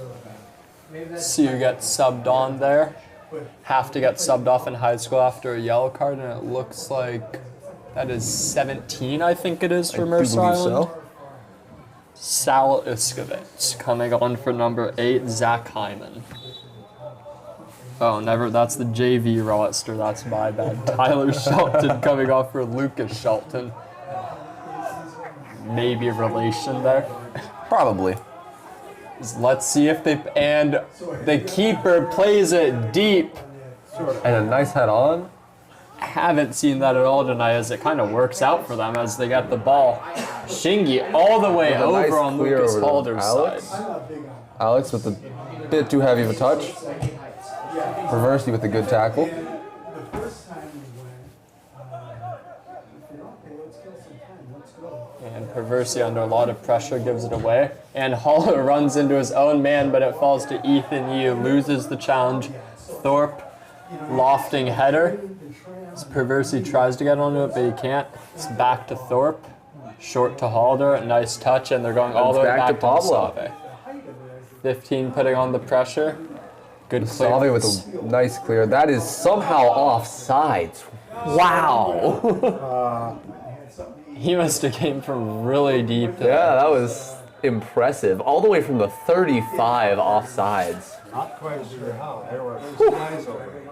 Sear gets subbed on there. Have to get subbed off in high school after a yellow card, and it looks like that is 17, I think it is, for Mercer Island. So. Sal Iskovic coming on for number 8, Zach Hyman. Oh, never. That's the JV roster. That's my bad. Tyler Shelton coming off for Lucas Shelton. Maybe a relation there. Probably. Let's see if they... And the keeper plays it deep. And a nice head on. Haven't seen that at all tonight as it kind of works out for them as they got the ball. Shingy all the way over nice on clear Lucas over to Halder's Alex. side. Alex with a bit too heavy of a touch. Perversi with a good tackle. The first time we went, okay, let's kill some time, let's go. And Perversi under a lot of pressure gives it away. And Haller runs into his own man, but it falls to Ethan Yu, loses the challenge. Thorpe, lofting header. As Perversi tries to get onto it, but he can't. It's back to Thorpe. Short to Halder, a nice touch, and they're going all the way back to Pablo. Save. 15 putting on the pressure. Good Save clear. with a nice clear. That is somehow offsides. Wow. He must have came from really deep. Yeah, that was impressive. All the way from the 35 offsides. Not quite sure how. There were some guys over there.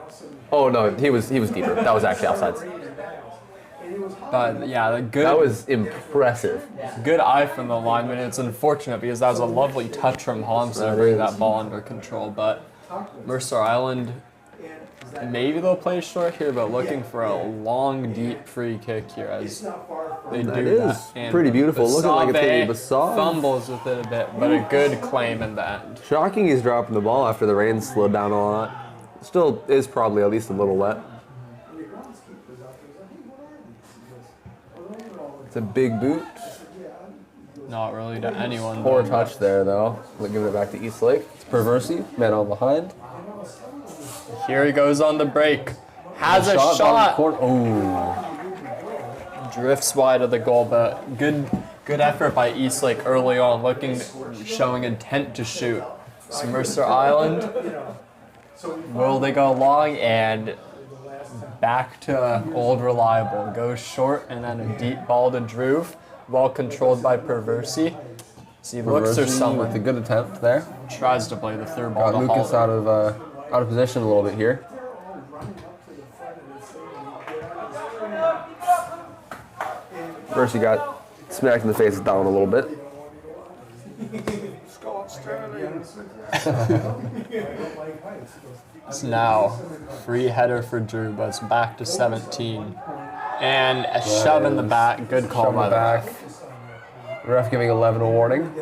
Oh no, he was deeper. That was actually offsides. But yeah, That was impressive. good eye from the lineman. It's unfortunate because that was a lovely touch from Holmesy to bring that ball under control. But Mercer Island, maybe they'll play short here, but looking for a long, deep free kick here as they That do is that. And pretty beautiful. Looking like it's going to be Basave Basave. fumbles with it a bit, but a good claim in the end. Shocking he's dropping the ball after the rain slowed down a lot. Still is probably at least a little wet. It's a big boot. Not really to anyone. Poor but touch there though. We're giving it back to Eastlake. It's Perversey, man on behind. Here he goes on the break. Has a shot. down the corner. Oh, Drifts wide of the goal, but good effort by Eastlake early on, showing intent to shoot. So Mercer Island, will they go long and back to old reliable? Goes short and then a deep ball to Druve, well controlled by Perversey. So he looks for Perversey someone, with a good attempt there. tries to play the third ball Got to Lucas Holland. out of position a little bit here. Percy got smacked in the face down a little bit. It's now free header for Drew, but it's back to 17. And a shove in the back. Good call Shove in by the the back. Ref giving 11 a warning.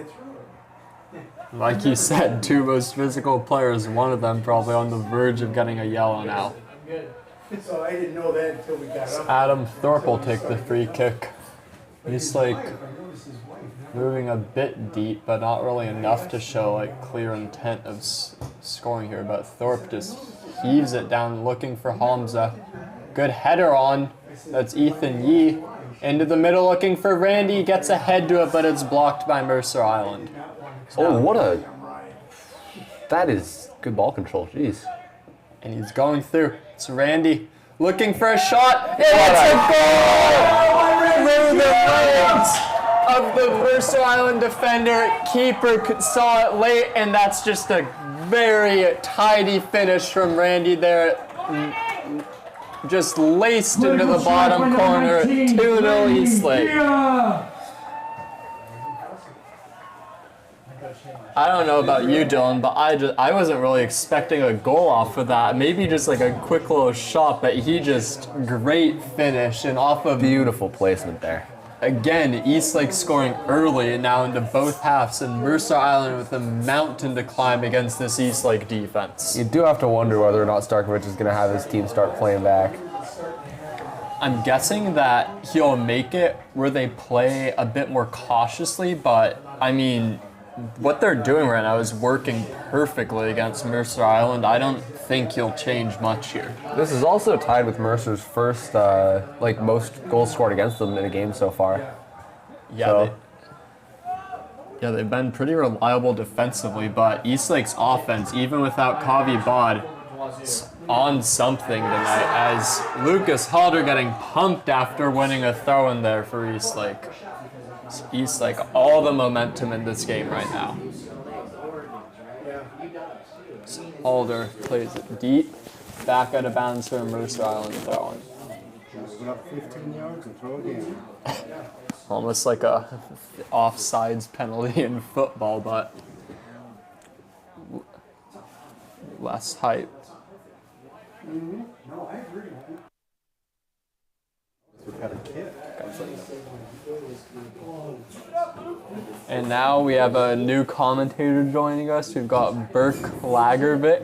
Like you said, two most physical players, one of them probably on the verge of getting a yellow now. So I didn't know that until we got up. Adam Thorpe will take the free kick. He's like moving a bit deep, but not really enough to show like clear intent of scoring here. But Thorpe just heaves it down, looking for Hamza. Good header on. That's Ethan Yee. Into the middle, looking for Randy. Gets a head to it, but it's blocked by Mercer Island. Oh, what a... That is good ball control, jeez. And he's going through. It's Randy looking for a shot. And it's a goal! Through the legs of the Mercer Island defender. Keeper saw it late, and that's just a very tidy finish from Randy there. Just laced into the bottom corner. 2-0 Eastlake. I don't know about you, Dylan, but I wasn't really expecting a goal off of that. Maybe just like a quick little shot, but he just great finish and off of Beautiful placement there. again Eastlake scoring early and now into both halves, and Mercer Island with a mountain to climb against this Eastlake defense. You do have to wonder whether or not Starkovich is going to have his team start playing back. I'm guessing that he'll make it where they play a bit more cautiously, but I mean, what they're doing right now is working perfectly against Mercer Island. I don't think he'll change much here. This is also tied with Mercer's first, most goals scored against them in a game so far. Yeah, they've been pretty reliable defensively, but Eastlake's offense, even without Kavi Bod, is on something tonight, as Lucas Halder getting pumped after winning a throw in there for Eastlake. Eastlake, all the momentum in this game right now. Halder plays it deep, back out of bounds for Mercer Island throwing. Put up 15 yards and throw it in. Almost like a offsides penalty in football, but less hype. No, I agree. We've got a kid. And now we have a new commentator joining us. We've got Burke Lagervik.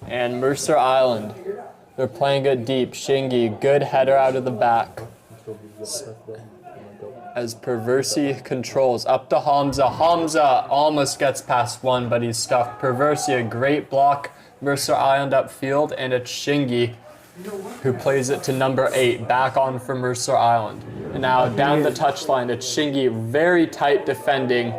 And Mercer Island, they're playing it deep. Shingi, good header out of the back. As Perversey controls up to Hamza. Hamza almost gets past one, but he's stuffed. Perversey, a great block. Mercer Island upfield, and it's Shingi who plays it to number 8, back on for Mercer Island. And now down the touchline, it's Shingi, very tight defending.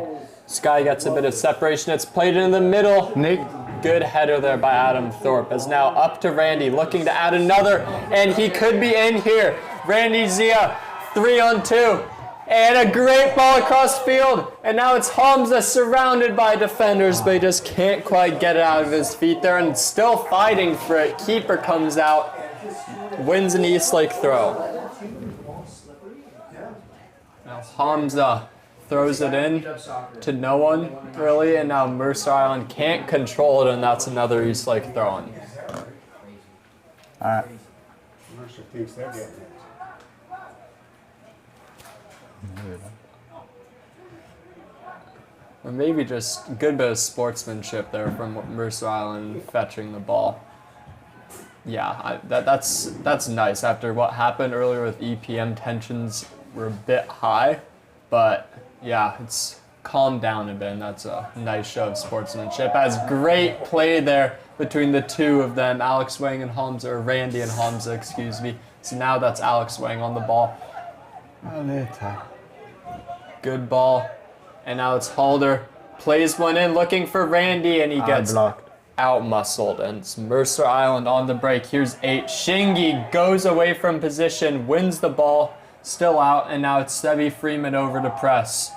Sky gets a bit of separation. It's played in the middle. Nick. Good header there by Adam Thorpe. Is now up to Randy, looking to add another, and he could be in here. Randy Zia, 3-on-2, and a great ball across field. And now it's Hamza surrounded by defenders, but he just can't quite get it out of his feet there, and still fighting for it. Keeper comes out, wins an Eastlake throw. Now Hamza throws it in to no one, really, and now Mercer Island can't control it, and that's another Eastlake throw-in. Alright. Mercer thinks they're getting it. Or maybe just a good bit of sportsmanship there from Mercer Island fetching the ball. Yeah, that's nice. After what happened earlier with EPM, tensions were a bit high, but yeah, it's calmed down a bit, and that's a nice show of sportsmanship. As great play there between the two of them, Alex Wang and Hamza, or Randy and Hamza, excuse me. So now that's Alex Wang on the ball. Good ball. And now it's Halder. Plays one in, looking for Randy, and he gets out-muscled. And it's Mercer Island on the break. Here's 8. Shingi goes away from position, wins the ball, still out, and now it's Sebi Freeman over to press.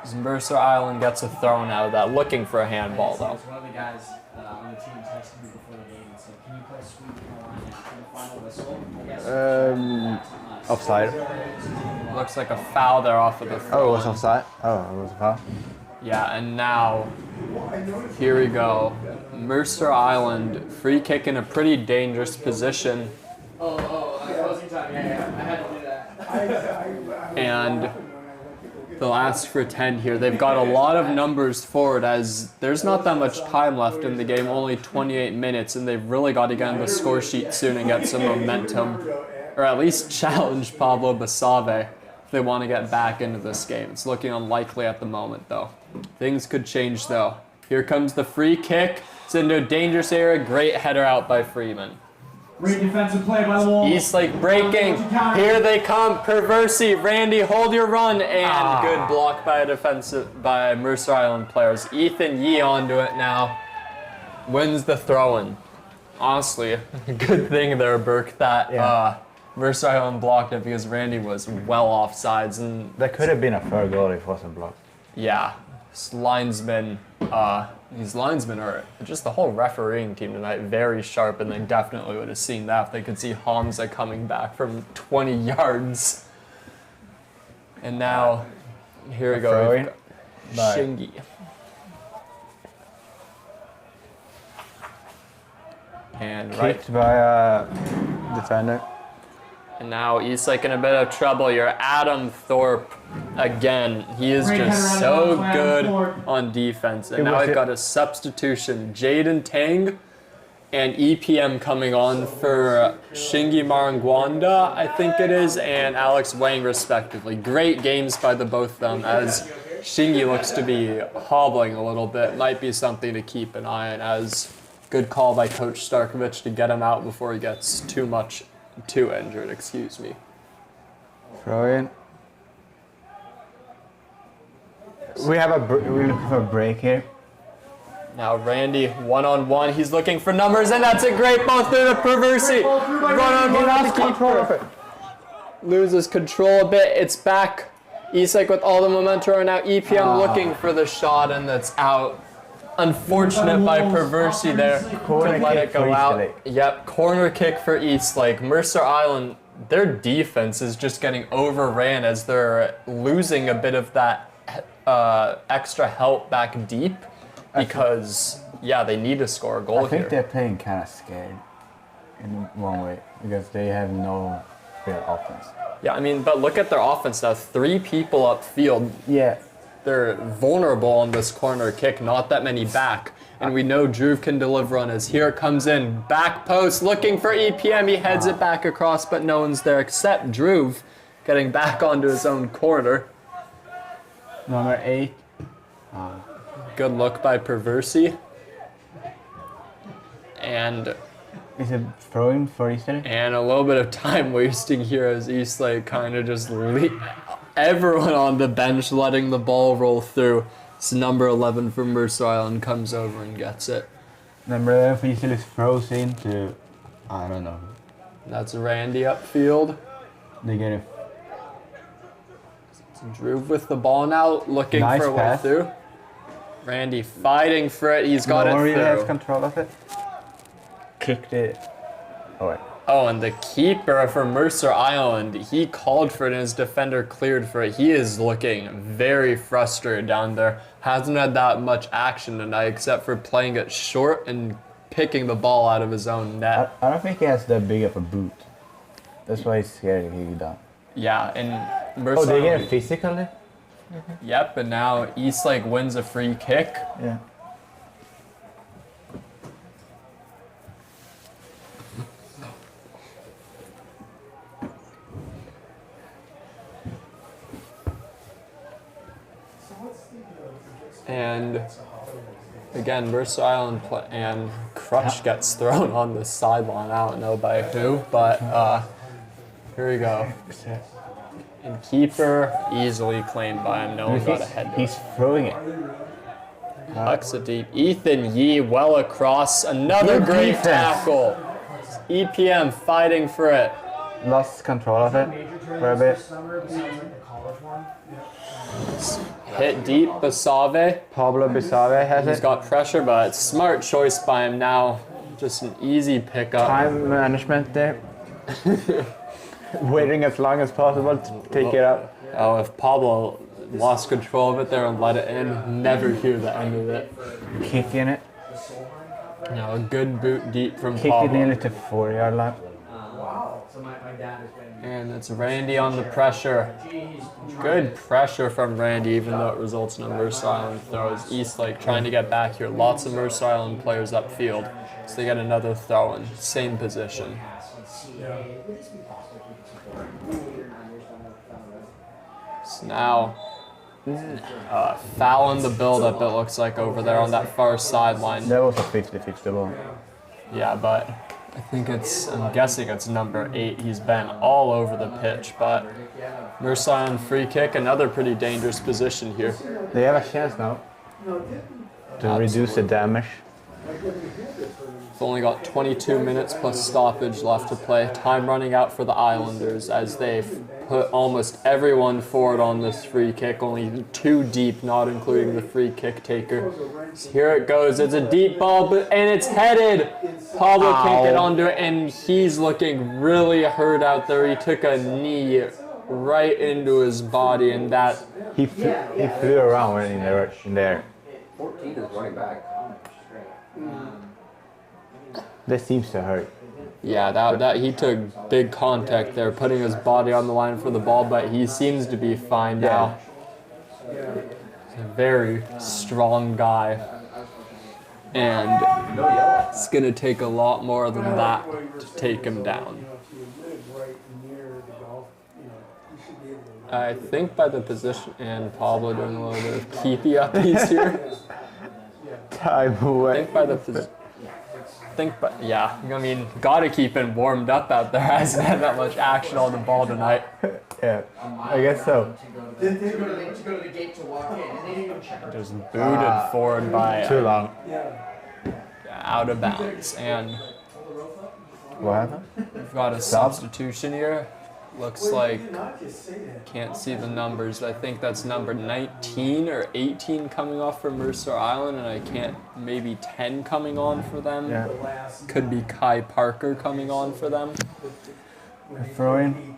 As Mercer Island gets a throw out of that, looking for a handball, though. One of the guys on the team texted me before the game and said, "Can you play Sweet Carolina for the final whistle?" Offside. Looks like a foul there off of the throw. Oh, it was offside? Oh, it was a foul? Yeah, and now, here we go. Mercer Island, free kick in a pretty dangerous position. Closing time, yeah. I had to do that. And they'll ask for 10 here. They've got a lot of numbers forward, as there's not that much time left in the game, only 28 minutes, and they've really got to get on the score sheet soon and get some momentum, or at least challenge Pablo Basave if they want to get back into this game. It's looking unlikely at the moment, though. Things could change, though. Here comes the free kick. It's into a dangerous area. Great header out by Freeman. Great defensive play by the Wolves. Eastlake breaking. Here they come. Perversi. Randy, hold your run. And good block by a defensive by Mercer Island players. Ethan Yee onto it now. Wins the throw-in. Honestly, good thing there, Burke, that Mercer Island blocked it, because Randy was well offsides. And That could have been a fair goal if it wasn't blocked. yeah, these linesmen are, just the whole refereeing team tonight, very sharp, and they definitely would have seen that if they could see Hamza coming back from 20 yards. And now, here we go. We've got Shingi. And Kicked by a defender. And now Eastlake in a bit of trouble. You're Adam Thorpe again. He is just so good on defense. And now we've got a substitution. Jaden Tang and EPM coming on for Shingi Marangwanda, I think it is, and Alex Wang respectively. Great games by the both of them, as Shingi looks to be hobbling a little bit. Might be something to keep an eye on, as good call by Coach Starkovich to get him out before he gets too injured, excuse me. Throw in. We're looking for a break here. Now Randy, one-on-one, he's looking for numbers, and that's a great ball through to Perversi. One-on-one with the keeper. Loses control a bit, it's back. Eastlake with all the momentum right now. EPM looking for the shot, and that's out. Unfortunate by Perversi there to let it go out. Yep, corner kick for Eastlake. Mercer Island, their defense is just getting overran as they're losing a bit of that extra help back deep, because they need to score a goal here. I think they're playing kind of scared in one way, because they have no real offense. Yeah, I mean, but look at their offense now. 3 people upfield. Yeah. They're vulnerable on this corner kick, not that many back. And we know Drew can deliver on his. Here it comes in, back post, looking for EPM. He heads it back across, but no one's there except Drew, getting back onto his own corner. Number 8. Good look by Perversi. And Is it throwing for Eastlake? a little bit of time wasting here as Eastlake kind of just everyone on the bench letting the ball roll through. It's number 11 from Mercer Island comes over and gets it. Number 11 easily throws into, I don't know. That's Randy upfield. They get it. Drew with the ball now, looking Nice for a way pass. through. Randy fighting for it. He's got No it one really has through. control of it. Kicked it. Oh wait. Oh, and the keeper for Mercer Island, he called for it and his defender cleared for it. He is looking very frustrated down there. Hasn't had that much action tonight except for playing it short and picking the ball out of his own net. I don't think he has that big of a boot. That's why he's scared if he down. Yeah, and Mercer Oh, they get Island, it physically? yep, and now Eastlake wins a free kick. Yeah. And again, Mercer Island and Crutch gets thrown on the sideline. I don't know by who, but here we go. And keeper easily claimed by him. No one got ahead to it. He's throwing it. Hucks it deep. Ethan Yee well across. Another Good great defense. tackle. EPM fighting for it. Lost control of it for a bit. Summer besides like the college one. Hit deep. Basave. Pablo Bisave has He's it. got pressure, but smart choice by him now. Just an easy pickup. Time management there. Waiting as long as possible to take it up. Oh, if Pablo lost control of it there and let it in, never hear the end of it. Kicking it. Now a good boot deep from Kicked it Pablo. nearly to 4-yard line. So my dad has been. And it's Randy on the pressure. Good pressure from Randy, even though it results in a Mercer Island throw. As Eastlake trying to get back here. Lots of Mercer Island players upfield. So they get another throw in. Same position. So now, foul in the build-up, it looks like, over there on that far sideline. That was a 50-50 ball. Yeah, but I think I'm guessing it's number 8. He's been all over the pitch, but Mercer Island free kick, another pretty dangerous position here. They have a chance now to reduce the damage. We've only got 22 minutes plus stoppage left to play. Time running out for the Islanders as they've put almost everyone forward on this free kick. Only 2 deep, not including the free kick taker. So here it goes. It's a deep ball, and it's headed. Pablo can't get onto it, and he's looking really hurt out there. He took a knee right into his body, and that He flew around in there. 14 is running back. That seems to hurt. yeah, that he took big contact there, putting his body on the line for the ball, but he seems to be fine now. He's a very strong guy. And it's going to take a lot more than that to take him down. I think by the position, and Pablo doing a little bit of keepy uppies here. Time I away. think by the position. Yeah, I mean, gotta keep him warmed up out there. Hasn't had that much action on the ball tonight. Yeah, I guess so. To go to the gate to walk in, and they didn't even check. Just booted forward by Too long. out of bounds. And What happened? we've got a substitution here. Looks like, can't see the numbers, but I think that's number 19 or 18 coming off for Mercer Island, and I can't, maybe 10 coming on for them. Yeah. Could be Kai Parker coming on for them. Throwing.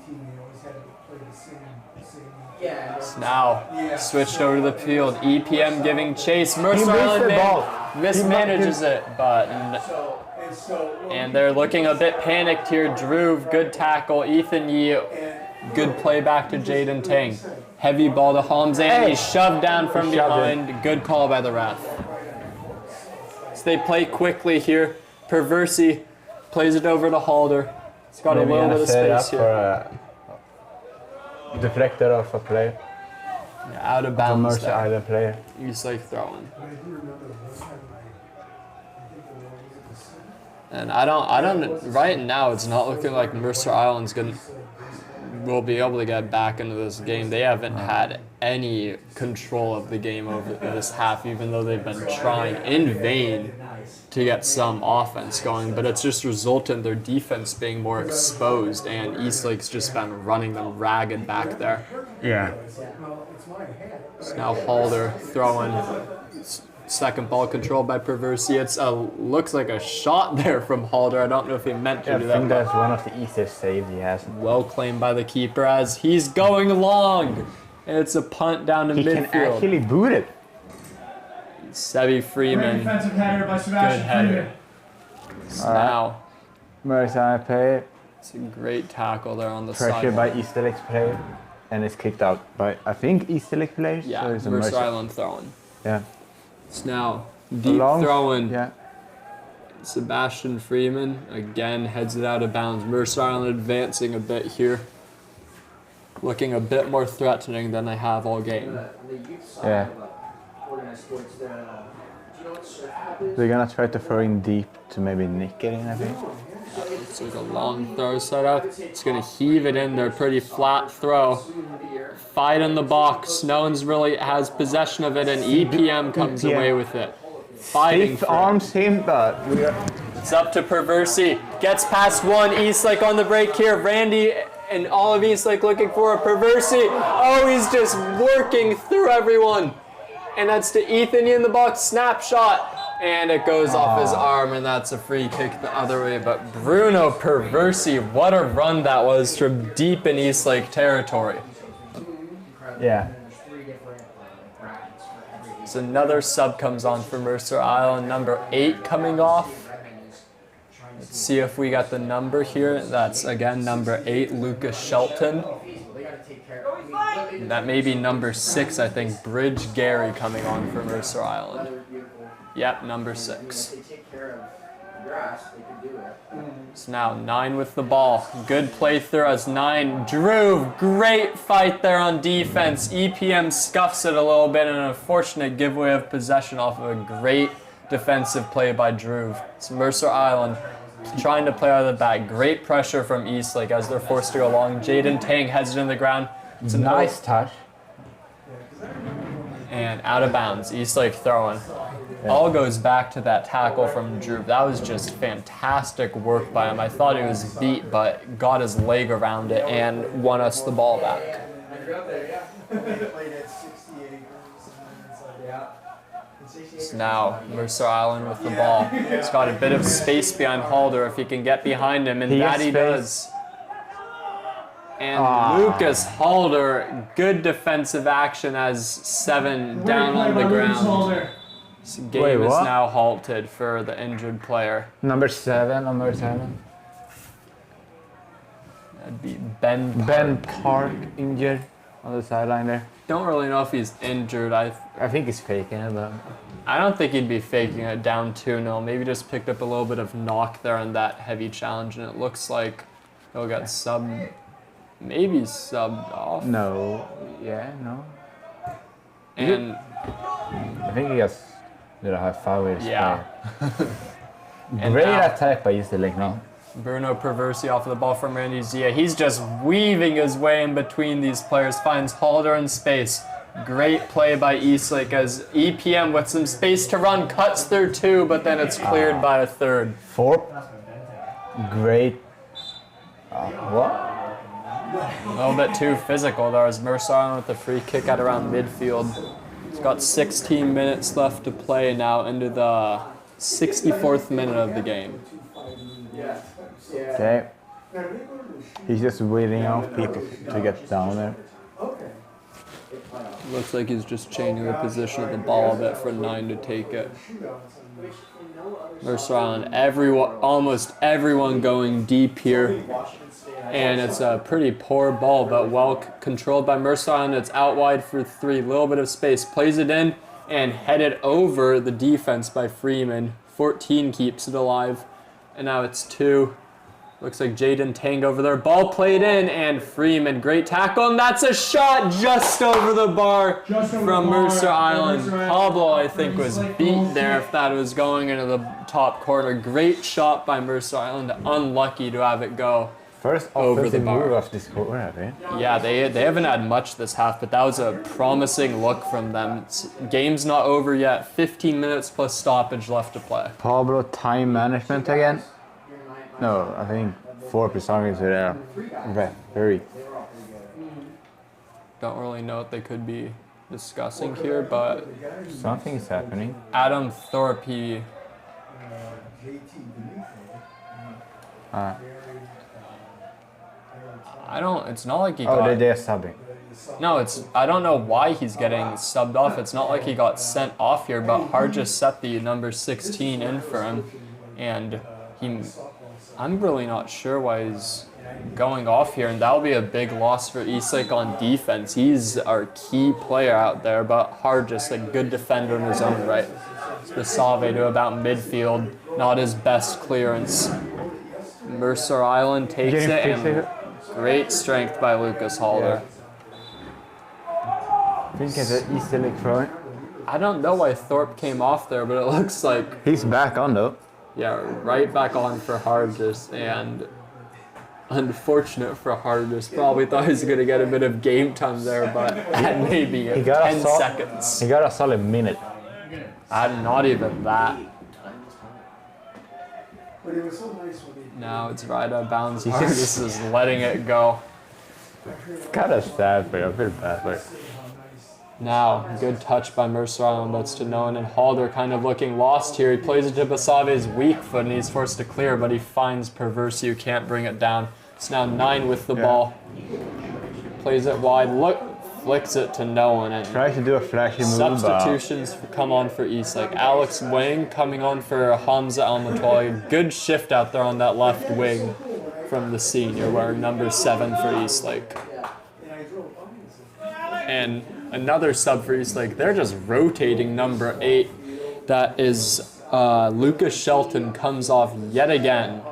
So now, switched over to the field. EPM giving chase. Mercer missed Island the man ball. mismanages it, but and they're looking a bit panicked here. Drew, good tackle. Ethan Yee, good play back to Jaden Tang. Heavy ball to Hamza, and he's shoved down from behind. Good call by the ref. So they play quickly here. Perversi plays it over to Halder. He's got Maybe a little gonna bit of set it space up here. for a deflector of a player. Yeah, out of A bounds Mercer there. Island player. Eastlake throwing. And I don't. Right now, it's not looking like Mercer Island's will be able to get back into this game. They haven't had any control of the game over this half, even though they've been trying in vain to get some offense going, but it's just resulted in their defense being more exposed, and Eastlake's just been running them ragged back there. Yeah. So now Halder throwing second ball control by Perversi. It's looks like a shot there from Halder. I don't know if he meant to I do think that. that's one of the easiest saves he has. Well claimed by the keeper as he's going long. And it's a punt down to He midfield. can actually boot it. Sebi Great Freeman, defensive header by good Sebastian header. Freeman. So now Mercer play, it's a great tackle there on the pressure side. by Easterlake's player, and it's kicked out by, I think, Easterlake players. Yeah, or is it Mercer Island throwing. Yeah. It's now deep Long- throwing. Yeah. Sebastian Freeman again heads it out of bounds. Mercer Island advancing a bit here. Looking a bit more threatening than they have all game. Yeah. They're gonna try to throw in deep to maybe nick it in, I think. It's like a long throw set up. It's gonna heave it in there. Pretty flat throw. Fight in the box. No one's really has possession of it, and EPM comes EPM. away with it. Fighting Fifth for it. arms him, but we are, It's up to Perversi. Gets past one. Eastlake on the break here. Randy and all of Eastlake looking for a Perversi. Oh, he's just working through everyone. And that's to Ethan in the box. Snapshot. And it goes off his arm, and that's a free kick the other way. But Bruno Perversi, what a run that was from deep in Eastlake territory. yeah. So another sub comes on for Mercer Island. Number 8 coming off. Let's see if we got the number here. That's again number 8, Lucas Shelton. That may be number 6, I think, Bridge Gary coming on for Mercer Island. Yep, number 6. So now 9 with the ball. Good play through as 9. Drew, great fight there on defense. EPM scuffs it a little bit, and an unfortunate giveaway of possession off of a great defensive play by Drew. It's Mercer Island trying to play out of the back. Great pressure from Eastlake as they're forced to go long. Jaden Tang heads it in the ground. It's a Nice touch. and out of bounds. Eastlake throwing. All goes back to that tackle from Drew. That was just fantastic work by him. I thought he was beat, but got his leg around it and won us the ball back. So now Mercer Island with the ball. He's got a bit of space behind Halder if he can get behind him, and He that has he space. does. And Lucas Halder, good defensive action as 7 down on the ground. This game Wait, is what? now halted for the injured player. Number 7 on Mercer Island. That'd be Ben Park. Ben Park injured on the sideline there. Don't really know if he's injured. I I think he's faking it, but don't think he'd be faking it down 2-0. Maybe just picked up a little bit of knock there on that heavy challenge, and it looks like he'll get subbed. Maybe subbed off. no. Yeah, no. And I think he has did a high five with his yeah. And Great now- attack by Eastlake now. Bruno Perversi off of the ball from Randy Zia. He's just weaving his way in between these players, finds Halder in space. Great play by Eastlake as EPM with some space to run, cuts through 2, but then it's cleared by a 3rd. 4. Great. What? A little bit too physical there as Mercer Island with the free kick at around midfield. It's got 16 minutes left to play now into the 64th minute of the game. Okay. He's just waiting out people to get down there. Looks like he's just changing the position of the ball a bit for 9 to take it. Mercer Island, almost everyone going deep here. And it's a pretty poor ball, but well controlled by Mercer Island. It's out wide for 3, little bit of space. Plays it in and headed over the defense by Freeman. 14 keeps it alive. And now it's 2. Looks like Jaden Tang over there. Ball played in, and Freeman, great tackle, and that's a shot just over the bar from Mercer Island. Pablo, I think, was beat there if that was going into the top corner. Great shot by Mercer Island. Unlucky to have it go First over the offensive bar. move of this quarter, I think. Yeah, they haven't had much this half, but that was a promising look from them. Game's not over yet. 15 minutes plus stoppage left to play. Pablo, time management again? No, I think 4% is there. Very. Don't really know what they could be discussing here, but Something is happening. Adam Thorpe, he it's not like he Oh, got... they're subbing. No, I don't know why he's getting subbed off. It's not like he got sent off here, but Hard just set the number 16 in for him, and I'm really not sure why he's going off here, and that'll be a big loss for Eastlake on defense. He's our key player out there, but Hard just a good defender in his own right. Spasave to about midfield, not his best clearance. Mercer Island takes it, and great strength by Lucas Halder. I think it's an Eastlake throwing. I don't know why Thorpe came off there, but it looks like, He's back on though. yeah, right back on for Hargis, and unfortunate for Hargis. Probably thought he was going to get a bit of game time there, but at maybe 10 seconds. He got a solid minute. Not even that. But it was so nice when they Now it's right out of bounds. Hargis is letting it go. It's kind of sad for you. I feel bad for you. Now, good touch by Mercer Island, that's to no one, and Halder kind of looking lost here. He plays it to Basave's weak foot, and he's forced to clear, but he finds Perversi, who can't bring it down. It's now 9 with the ball. Plays it wide, flicks it to no one, and Tries to do a flashy move. substitutions come on for Eastlake. Alex Wang coming on for Hamza Almatwali. Good shift out there on that left wing from the senior, wearing number 7 for Eastlake. And another sub for Eastlake. They're just rotating number 8. That is Lucas Shelton comes off yet again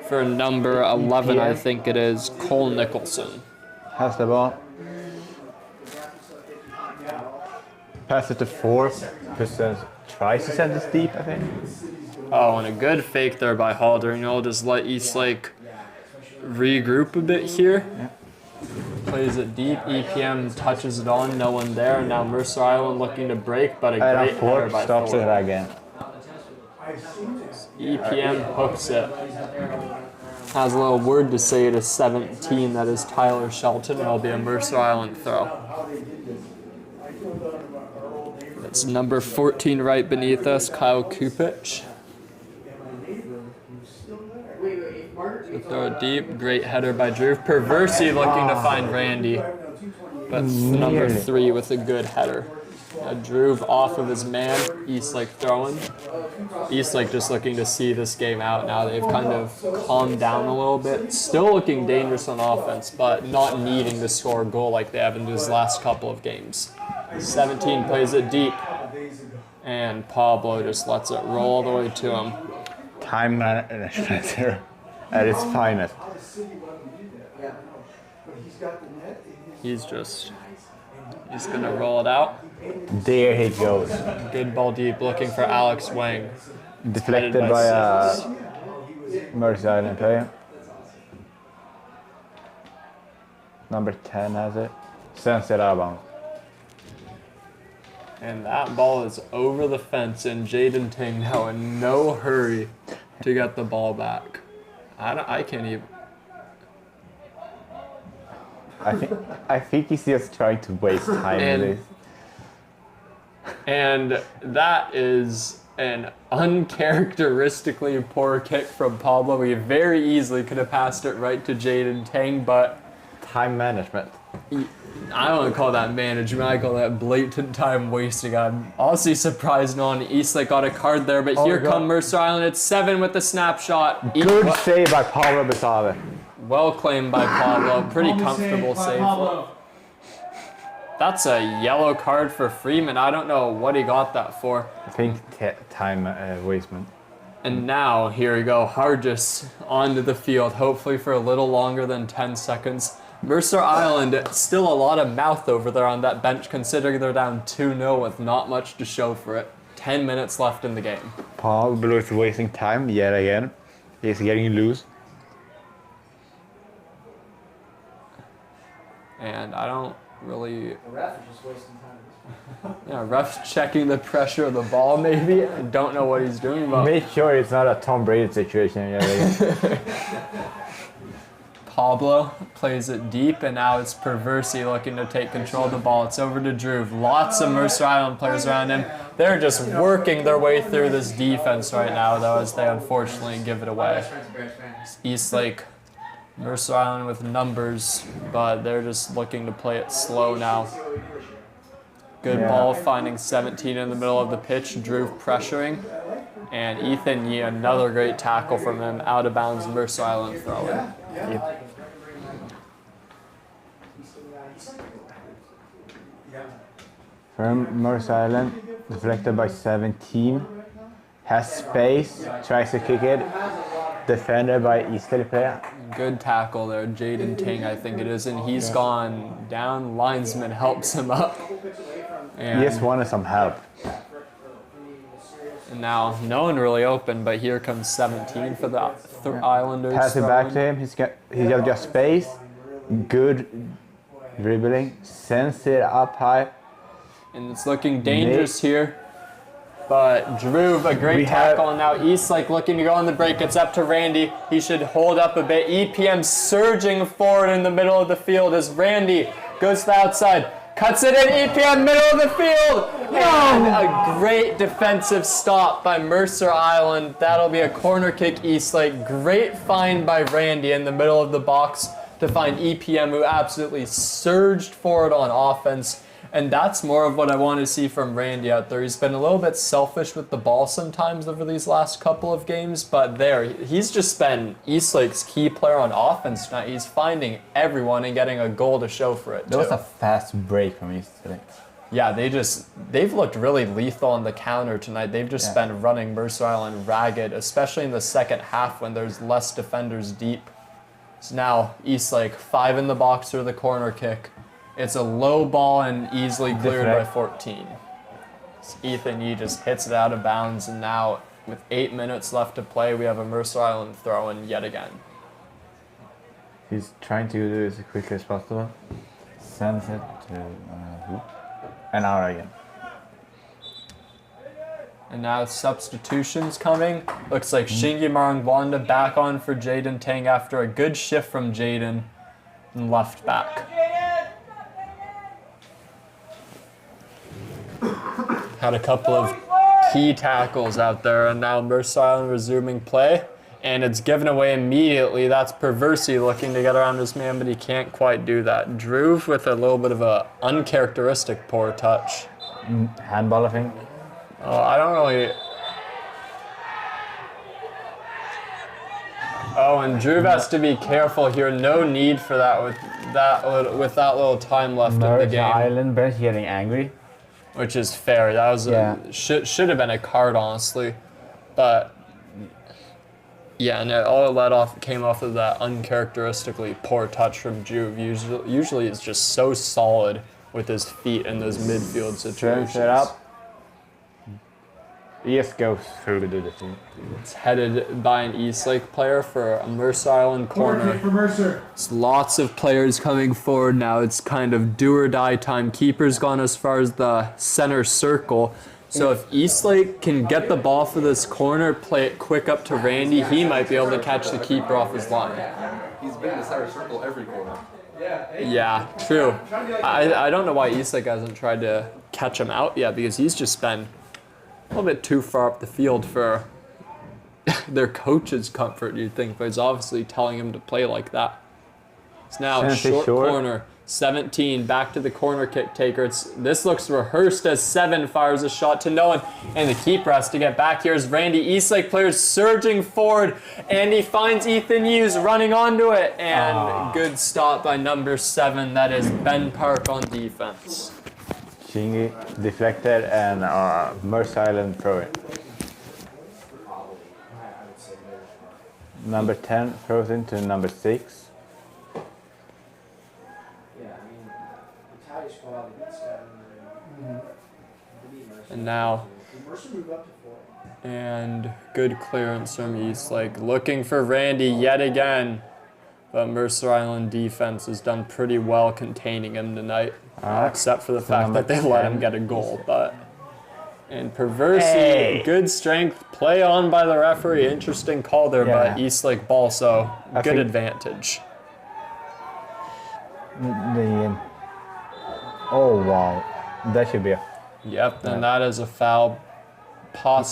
for number 11, I think it is, Cole Nicholson. Has the ball. Pass it to 4%. Tries to send this deep, I think. Oh, and a good fake there by Halder. And you'll just let Eastlake regroup a bit here. Yeah. Plays it deep. EPM touches it on. No one there. Now Mercer Island looking to break, but a And great header by stops it Thorpe. again. EPM hooks it. Has a little word to say to 17. That is Tyler Shelton. It'll be a Mercer Island throw. That's number 14 right beneath us, Kyle Kupich. Throw it deep. Great header by Drew. Perversi looking to find Randy. But number 3 with a good header. Drew off of his man. Eastlake throwing. Eastlake just looking to see this game out now. They've kind of calmed down a little bit. Still looking dangerous on offense, but not needing to score a goal like they have in these last couple of games. 17 plays it deep. And Pablo just lets it roll all the way to him. Time management here at its finest. He's going to roll it out. There he goes. Good ball deep, looking for Alex Wang. Deflected by a Mercer Island player. Number 10 has it. Sends it out of bounds. And that ball is over the fence, and Jaden Ting now in no hurry to get the ball back. I can't even. I think he's just trying to waste time with this. And that is an uncharacteristically poor kick from Pablo. He very easily could have passed it right to Jaden Ting, but Time management. I don't call that management. I call that blatant time wasting. I'm honestly surprised no one Eastlake got a card there, but here come Mercer Island. It's 7 with the snapshot. Good save by Pablo Basave. Well claimed by Pablo. Pretty comfortable save. That's a yellow card for Freeman. I don't know what he got that for. I think time wastement. And now, here we go. Hargis onto the field, hopefully for a little longer than 10 seconds. Mercer Island, still a lot of mouth over there on that bench, considering they're down 2-0 with not much to show for it. 10 minutes left in the game. Pablo is wasting time yet again. He's getting loose. And I don't really... The ref is just wasting time. Yeah, ref's checking the pressure of the ball maybe. I don't know what he's doing, but... Make sure it's not a Tom Brady situation. Pablo plays it deep, and now it's Perversi looking to take control of the ball. It's over to Drew. Lots of Mercer Island players around him. They're just working their way through this defense right now, though, as they unfortunately give it away. It's Eastlake, Mercer Island with numbers, but they're just looking to play it slow now. Good ball, finding 17 in the middle of the pitch. Drew pressuring. And Ethan Yee, another great tackle from him, out of bounds, Mercer Island throw-in. From Mercer Island, deflected by 17. Has space, tries to kick it. Defended by Eastlake player. Good tackle there, Jaden Ting, I think it is, and he's gone down. Linesman helps him up. And He just wanted some help. And now no one really open, but here comes 17 for the Islanders. Pass it back to him. He's got just space. Good dribbling. Sends it up high. And it's looking dangerous here. But Drew, a great tackle, and now Eastlake looking to go on the break. It's up to Randy. He should hold up a bit. EPM surging forward in the middle of the field as Randy goes to the outside. Cuts it in, EPM, middle of the field! And a great defensive stop by Mercer Island. That'll be a corner kick, Eastlake. Great find by Randy in the middle of the box to find EPM, who absolutely surged forward on offense. And that's more of what I want to see from Randy out there. He's been a little bit selfish with the ball sometimes over these last couple of games, but he's just been Eastlake's key player on offense tonight. He's finding everyone and getting a goal to show for it, That was a fast break from Eastlake. Yeah, they've looked really lethal on the counter tonight. They've just been running Mercer Island ragged, especially in the second half when there's less defenders deep. So now Eastlake, 5 in the box for the corner kick. It's a low ball and easily cleared by 14. So Ethan Yee just hits it out of bounds, and now with 8 minutes left to play, we have a Mercer Island throw-in yet again. He's trying to do this as quickly as possible. Sends it to who? And out again. And now substitutions coming. Looks like Shingi Marangwanda back on for Jaden Tang after a good shift from Jaden and left back. Had a couple of key tackles out there, and now Mercer Island resuming play. And it's given away immediately. That's Perversi looking to get around his man, but he can't quite do that. Drew with a little bit of a uncharacteristic poor touch. Handball, I think. I don't really... Oh, and Drew has to be careful here. No need for that with that little time left in the game. Island bench getting angry. Which is fair. That was should have been a card, honestly. But yeah, no, all that came off of that uncharacteristically poor touch from Juve. Usually it's just so solid with his feet in those midfield situations. Turns it up. Yes, goes through to do the thing. It's headed by an Eastlake player for a Mercer Island corner. For Mercer. It's lots of players coming forward now. It's kind of do or die time. Keeper's gone as far as the center circle. So if Eastlake can get the ball for this corner, play it quick up to Randy, he might be able to catch the keeper off his line. He's been in the center circle every corner. Yeah, true. I don't know why Eastlake hasn't tried to catch him out yet, because he's just been a little bit too far up the field for their coach's comfort, you'd think, but he's obviously telling him to play like that. It's now short corner, 17, back to the corner kick taker. This looks rehearsed as 7 fires a shot to no one, and the keeper has to get back here as Randy. Eastlake players surging forward, and he finds Ethan Hughes running onto it, and good stop by number 7, that is Ben Park on defense. Shingi deflected and Mercer Island throw it. Number 10 throws into number 6. And now, and good clearance from Eastlake. Looking for Randy yet again. But Mercer Island defense has done pretty well containing him tonight, except for the fact that they let him get a goal. But and Perversi, good strength, play on by the referee. Interesting call there by Eastlake ball, so good advantage. Oh wow, that should be a. Yep, and that is a foul.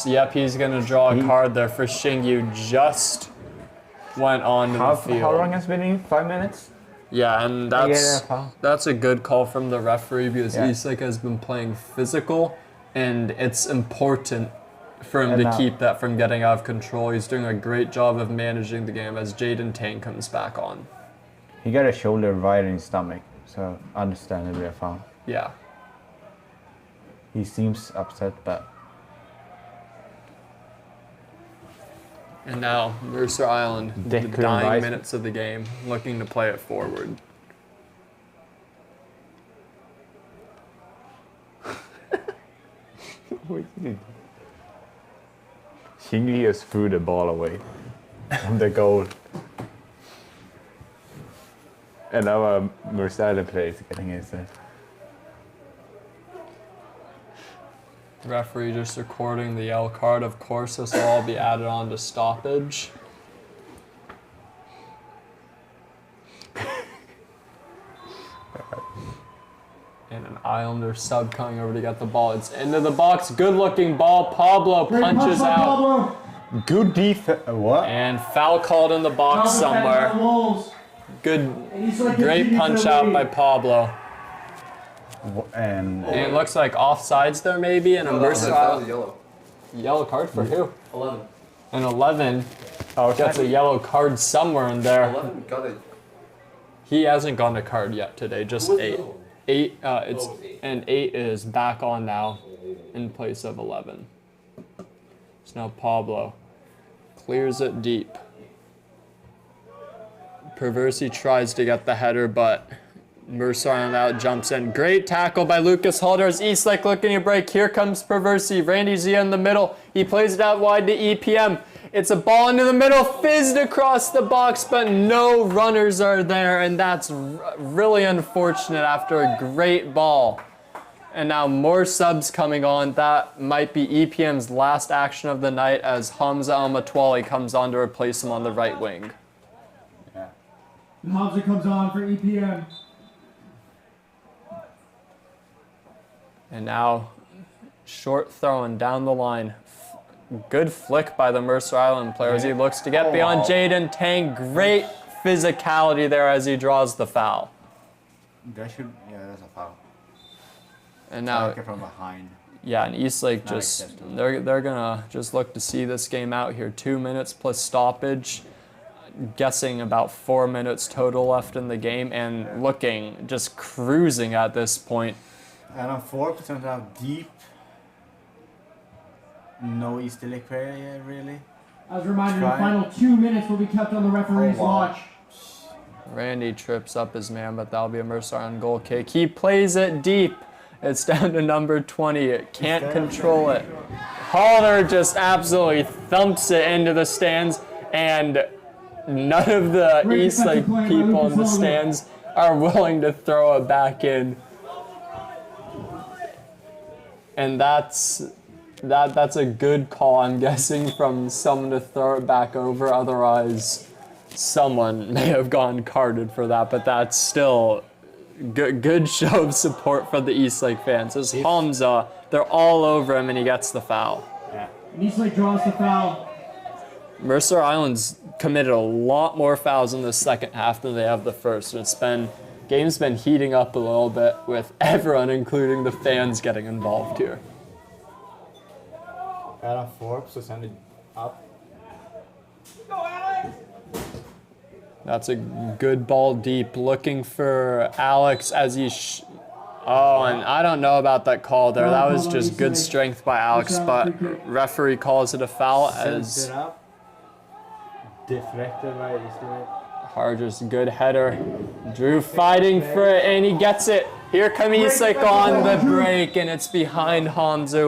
Yep, he's going to draw a card there for Shingyu. Just went on to the field. How long has it been in? 5 minutes? Yeah, and that's a good call from the referee because Eastlake has been playing physical, and it's important for him to keep that from getting out of control. He's doing a great job of managing the game as Jaden Tang comes back on. He got a shoulder right in his stomach, so understandably a foul. Yeah. He seems upset, but... And now, Mercer Island, the dying minutes of the game, looking to play it forward. Shingyi has threw the ball away from the goal. And our Mercer Island player is getting his... Referee just recording the yellow card. Of course, this will all be added on to stoppage. And an Islander sub coming over to get the ball. It's into the box. Good looking ball. Pablo punches out. Good defense. What? And foul called in the box somewhere. Good, great punch out by Pablo. And it looks like offsides there maybe, and a Mercer Island yellow card for who? 11. And 11 gets a yellow card somewhere in there. 11 got it. He hasn't gotten a card yet today, just 8. 8 and 8 is back on now in place of 11. So now Pablo clears it deep. Perversi tries to get the header, but Mercer Island out jumps in. Great tackle by Lucas Holders. Eastlake looking to break. Here comes Perversi. Randy Zia in the middle. He plays it out wide to EPM. It's a ball into the middle, fizzed across the box, but no runners are there, and that's really unfortunate after a great ball. And now more subs coming on. That might be EPM's last action of the night as Hamza Al-Matwali comes on to replace him on the right wing. And Hamza comes on for EPM. And now, short throwing down the line. Good flick by the Mercer Island player as he looks to get beyond Jaden Tang. Great physicality there as he draws the foul. that's a foul. And now, From behind. yeah, and Eastlake just, they're gonna just look to see this game out here. 2 minutes plus stoppage. Guessing about 4 minutes total left in the game and looking, just cruising at this point. And on 4% out deep. No Eastlake player really. As a reminder, the final 2 minutes will be kept on the referee's watch. Randy trips up his man, but that'll be a Mercer Island goal kick. He plays it deep. It's down to number 20. It can't control it. Halder just absolutely thumps it into the stands, and none of the Eastlake people in the stands are willing to throw it back in. And that's a good call, I'm guessing, from someone to throw it back over. Otherwise, someone may have gone carded for that, but that's still good show of support from the Eastlake fans. As Hamza, they're all over him, and he gets the foul. Yeah. Eastlake draws the foul. Mercer Island's committed a lot more fouls in the second half than they have the first. And game's been heating up a little bit with everyone, including the fans, getting involved here. Adam Forbes was sending up. That's a good ball deep, looking for Alex as he... and I don't know about that call there. That was just good strength by Alex, but referee calls it a foul as... Deflected by Eastlake. Harger's good header. Drew fighting for it, and he gets it. Here comes Eastlake on the break, and it's behind Hamza,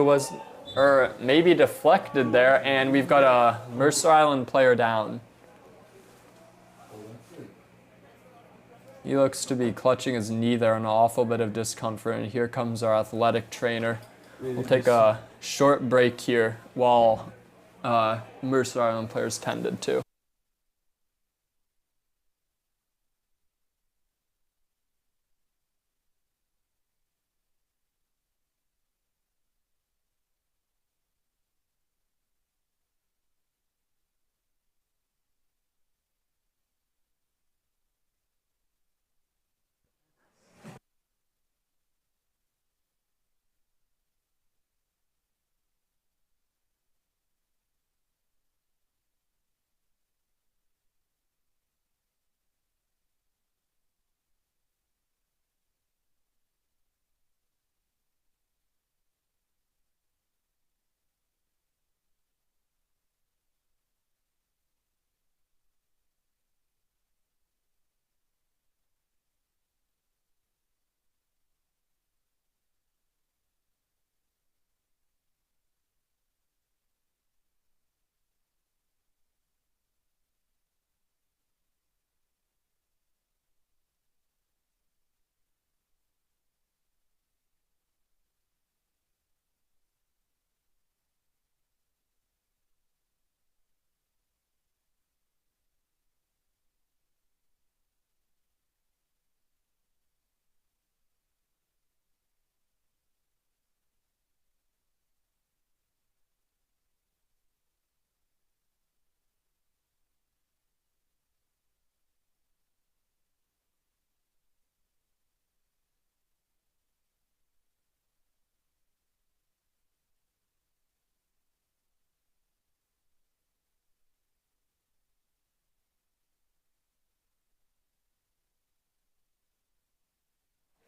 or maybe deflected there, and we've got a Mercer Island player down. He looks to be clutching his knee there in an awful bit of discomfort, and here comes our athletic trainer. We'll take a short break here while Mercer Island players tended to.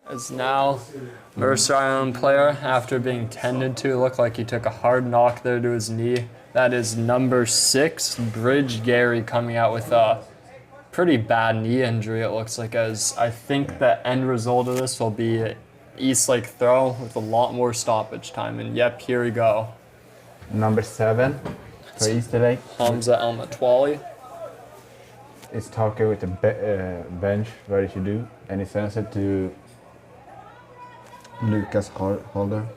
As now, Mercer Island player, after being tended to, looked like he took a hard knock there to his knee. That is number 6, Bridge Gary, coming out with a pretty bad knee injury, it looks like, as I think the end result of this will be an Eastlake throw with a lot more stoppage time. And yep, here we go. Number 7 for Eastlake. Hamza El Matwali. It's talking with the bench, what he should do, and he sends it to Lucas Holder.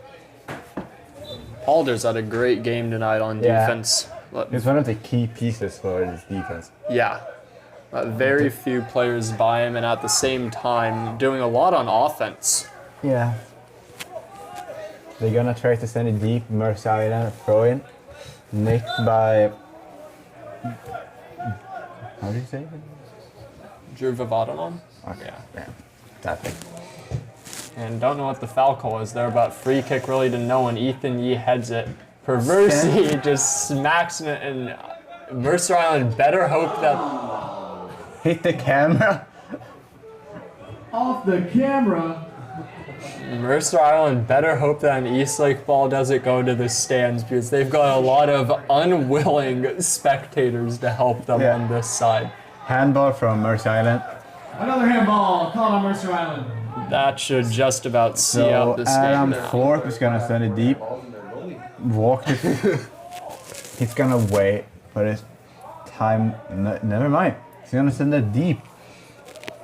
Halder's had a great game tonight on defense. He's one of the key pieces for his defense. Yeah. Very few players by him, and at the same time, doing a lot on offense. Yeah. They're gonna try to send it deep. Mercer Island throw in. Nicked by. How do you say it? Drew Vivadanon. Okay. Yeah. That thing. And don't know what the foul call is there, but free kick really to no one. Ethan Yee heads it. Perversity just smacks it, and Mercer Island better hope that. Hit the camera. Off the camera. Mercer Island better hope that an Eastlake ball doesn't go to the stands, because they've got a lot of unwilling spectators to help them on this side. Handball from Mercer Island. Another handball called on Mercer Island. That should just about see out this Adam game now. Thorpe is gonna send it deep. Walk it. He's gonna wait for his time. Never mind. He's gonna send it deep.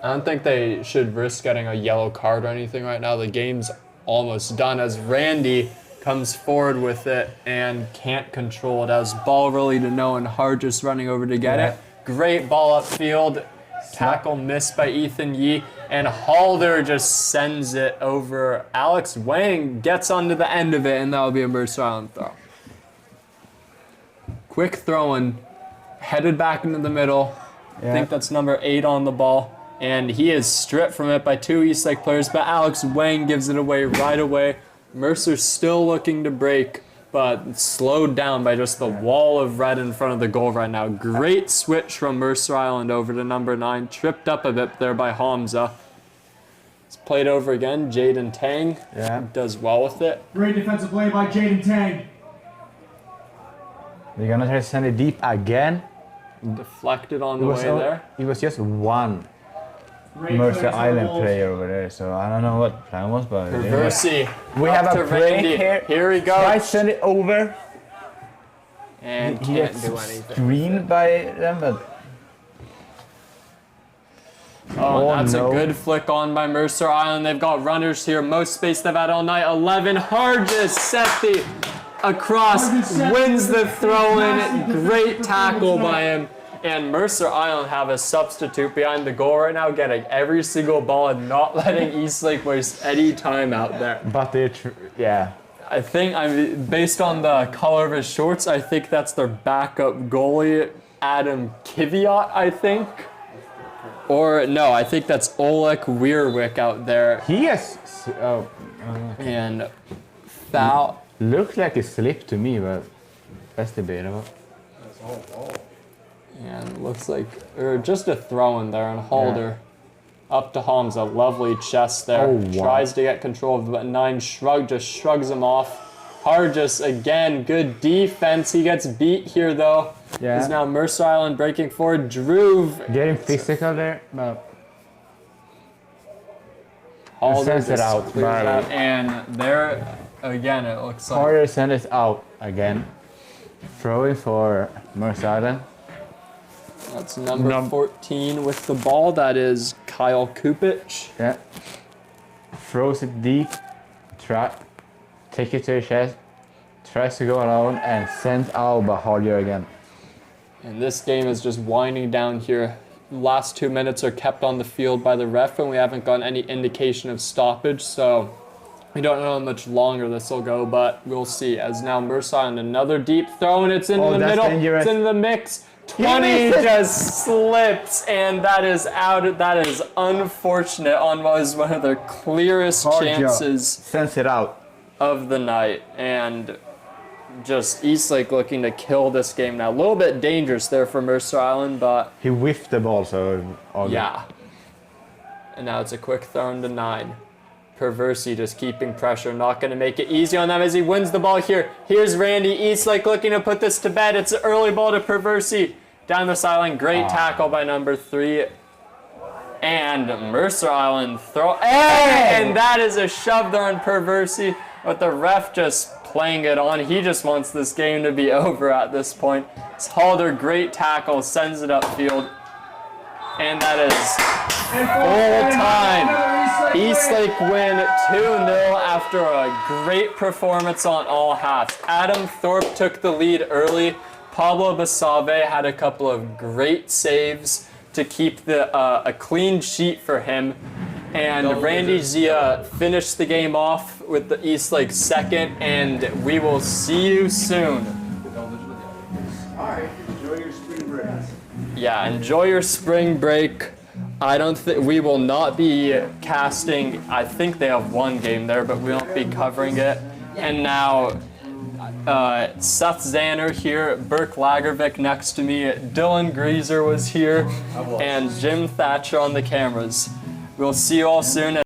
I don't think they should risk getting a yellow card or anything right now. The game's almost done as Randy comes forward with it and can't control it, as ball really to no one. Hard just running over to get it. Great ball upfield. Tackle missed by Ethan Yee, and Halder just sends it over. Alex Wang gets onto the end of it, and that'll be a Mercer Island throw. Quick throw-in, headed back into the middle. I think that's number 8 on the ball, and he is stripped from it by 2 Eastlake players, but Alex Wang gives it away right away. Mercer's still looking to break, but slowed down by just the wall of red in front of the goal right now. Great switch from Mercer Island over to number 9. Tripped up a bit there by Hamza. It's played over again. Jaden Tang does well with it. Great defensive play by Jaden Tang. They're gonna try to send it deep again. Deflected on the way there. It was just one Great Mercer plays Island on the player over there, so I don't know what plan was, but Perversity. we Up have to a break Randy. here. Here we go. Try to send it over. And He can't gets do anything. screened by them, but Oh, and that's no. a good flick on by Mercer Island. They've got runners here. Most space they've had all night. 11. Hargis set the across, wins the throw-in. Great tackle by him. And Mercer Island have a substitute behind the goal right now, getting every single ball and not letting Eastlake waste any time out there. But yeah. I think, based on the color of his shorts, I think that's their backup goalie, Adam Kiviat, I think. Or, no, I think that's Oleg Weirwick out there. He has. And foul. Looks like a slip to me, but that's debatable. And looks like, or just a throw in there, and Halder up to Holmes, a lovely chest there. Oh, wow. Tries to get control of it, but 9 just shrugs him off. Hargis again, good defense. He gets beat here though. Yeah. Is now Mercer Island breaking forward. Druve. Getting physical there, but Halder sends it just out, clears barely. out, and there again it looks like Carter sent it out again. Throwing for Mercer Island. that's number 14 with the ball. That is Kyle Kupich. Yeah. Throws it deep. Take it to his chest. Tries to go alone and sends out by Harder again. And this game is just winding down here. Last 2 minutes are kept on the field by the ref, and we haven't gotten any indication of stoppage, so we don't know how much longer this will go, but we'll see. As now Mercer on another deep throw, and it's into the that's middle. dangerous. It's into the mix. 20 just slips, and that is out. That is unfortunate on what was one of their clearest chances Sends it out. of the night. And just Eastlake looking to kill this game now. A little bit dangerous there for Mercer Island, but He whiffed the ball, so all yeah. And now it's a quick throw into 9. Perversi just keeping pressure, not going to make it easy on them as he wins the ball here. Here's Randy Eastlake looking to put this to bed. It's an early ball to Perversi. Down the sideline, great tackle by number 3. And Mercer Island throw. And that is a shove there on Perversi, with the ref just playing it on. He just wants this game to be over at this point. It's Halder, great tackle, sends it upfield. And that is full time. Eastlake win 2-0 after a great performance on all halves. Adam Thorpe took the lead early. Pablo Basabe had a couple of great saves to keep a clean sheet for him. And Randy Zia finished the game off with the Eastlake second, and we will see you soon. Alright, enjoy your spring break. Yeah, enjoy your spring break. I don't think we will not be casting. I think they have one game there, but we won't be covering it. And now Seth Zanner here, Burke Lagervik next to me, Dylan Greaser was here, and Jim Thatcher on the cameras. We'll see you all soon.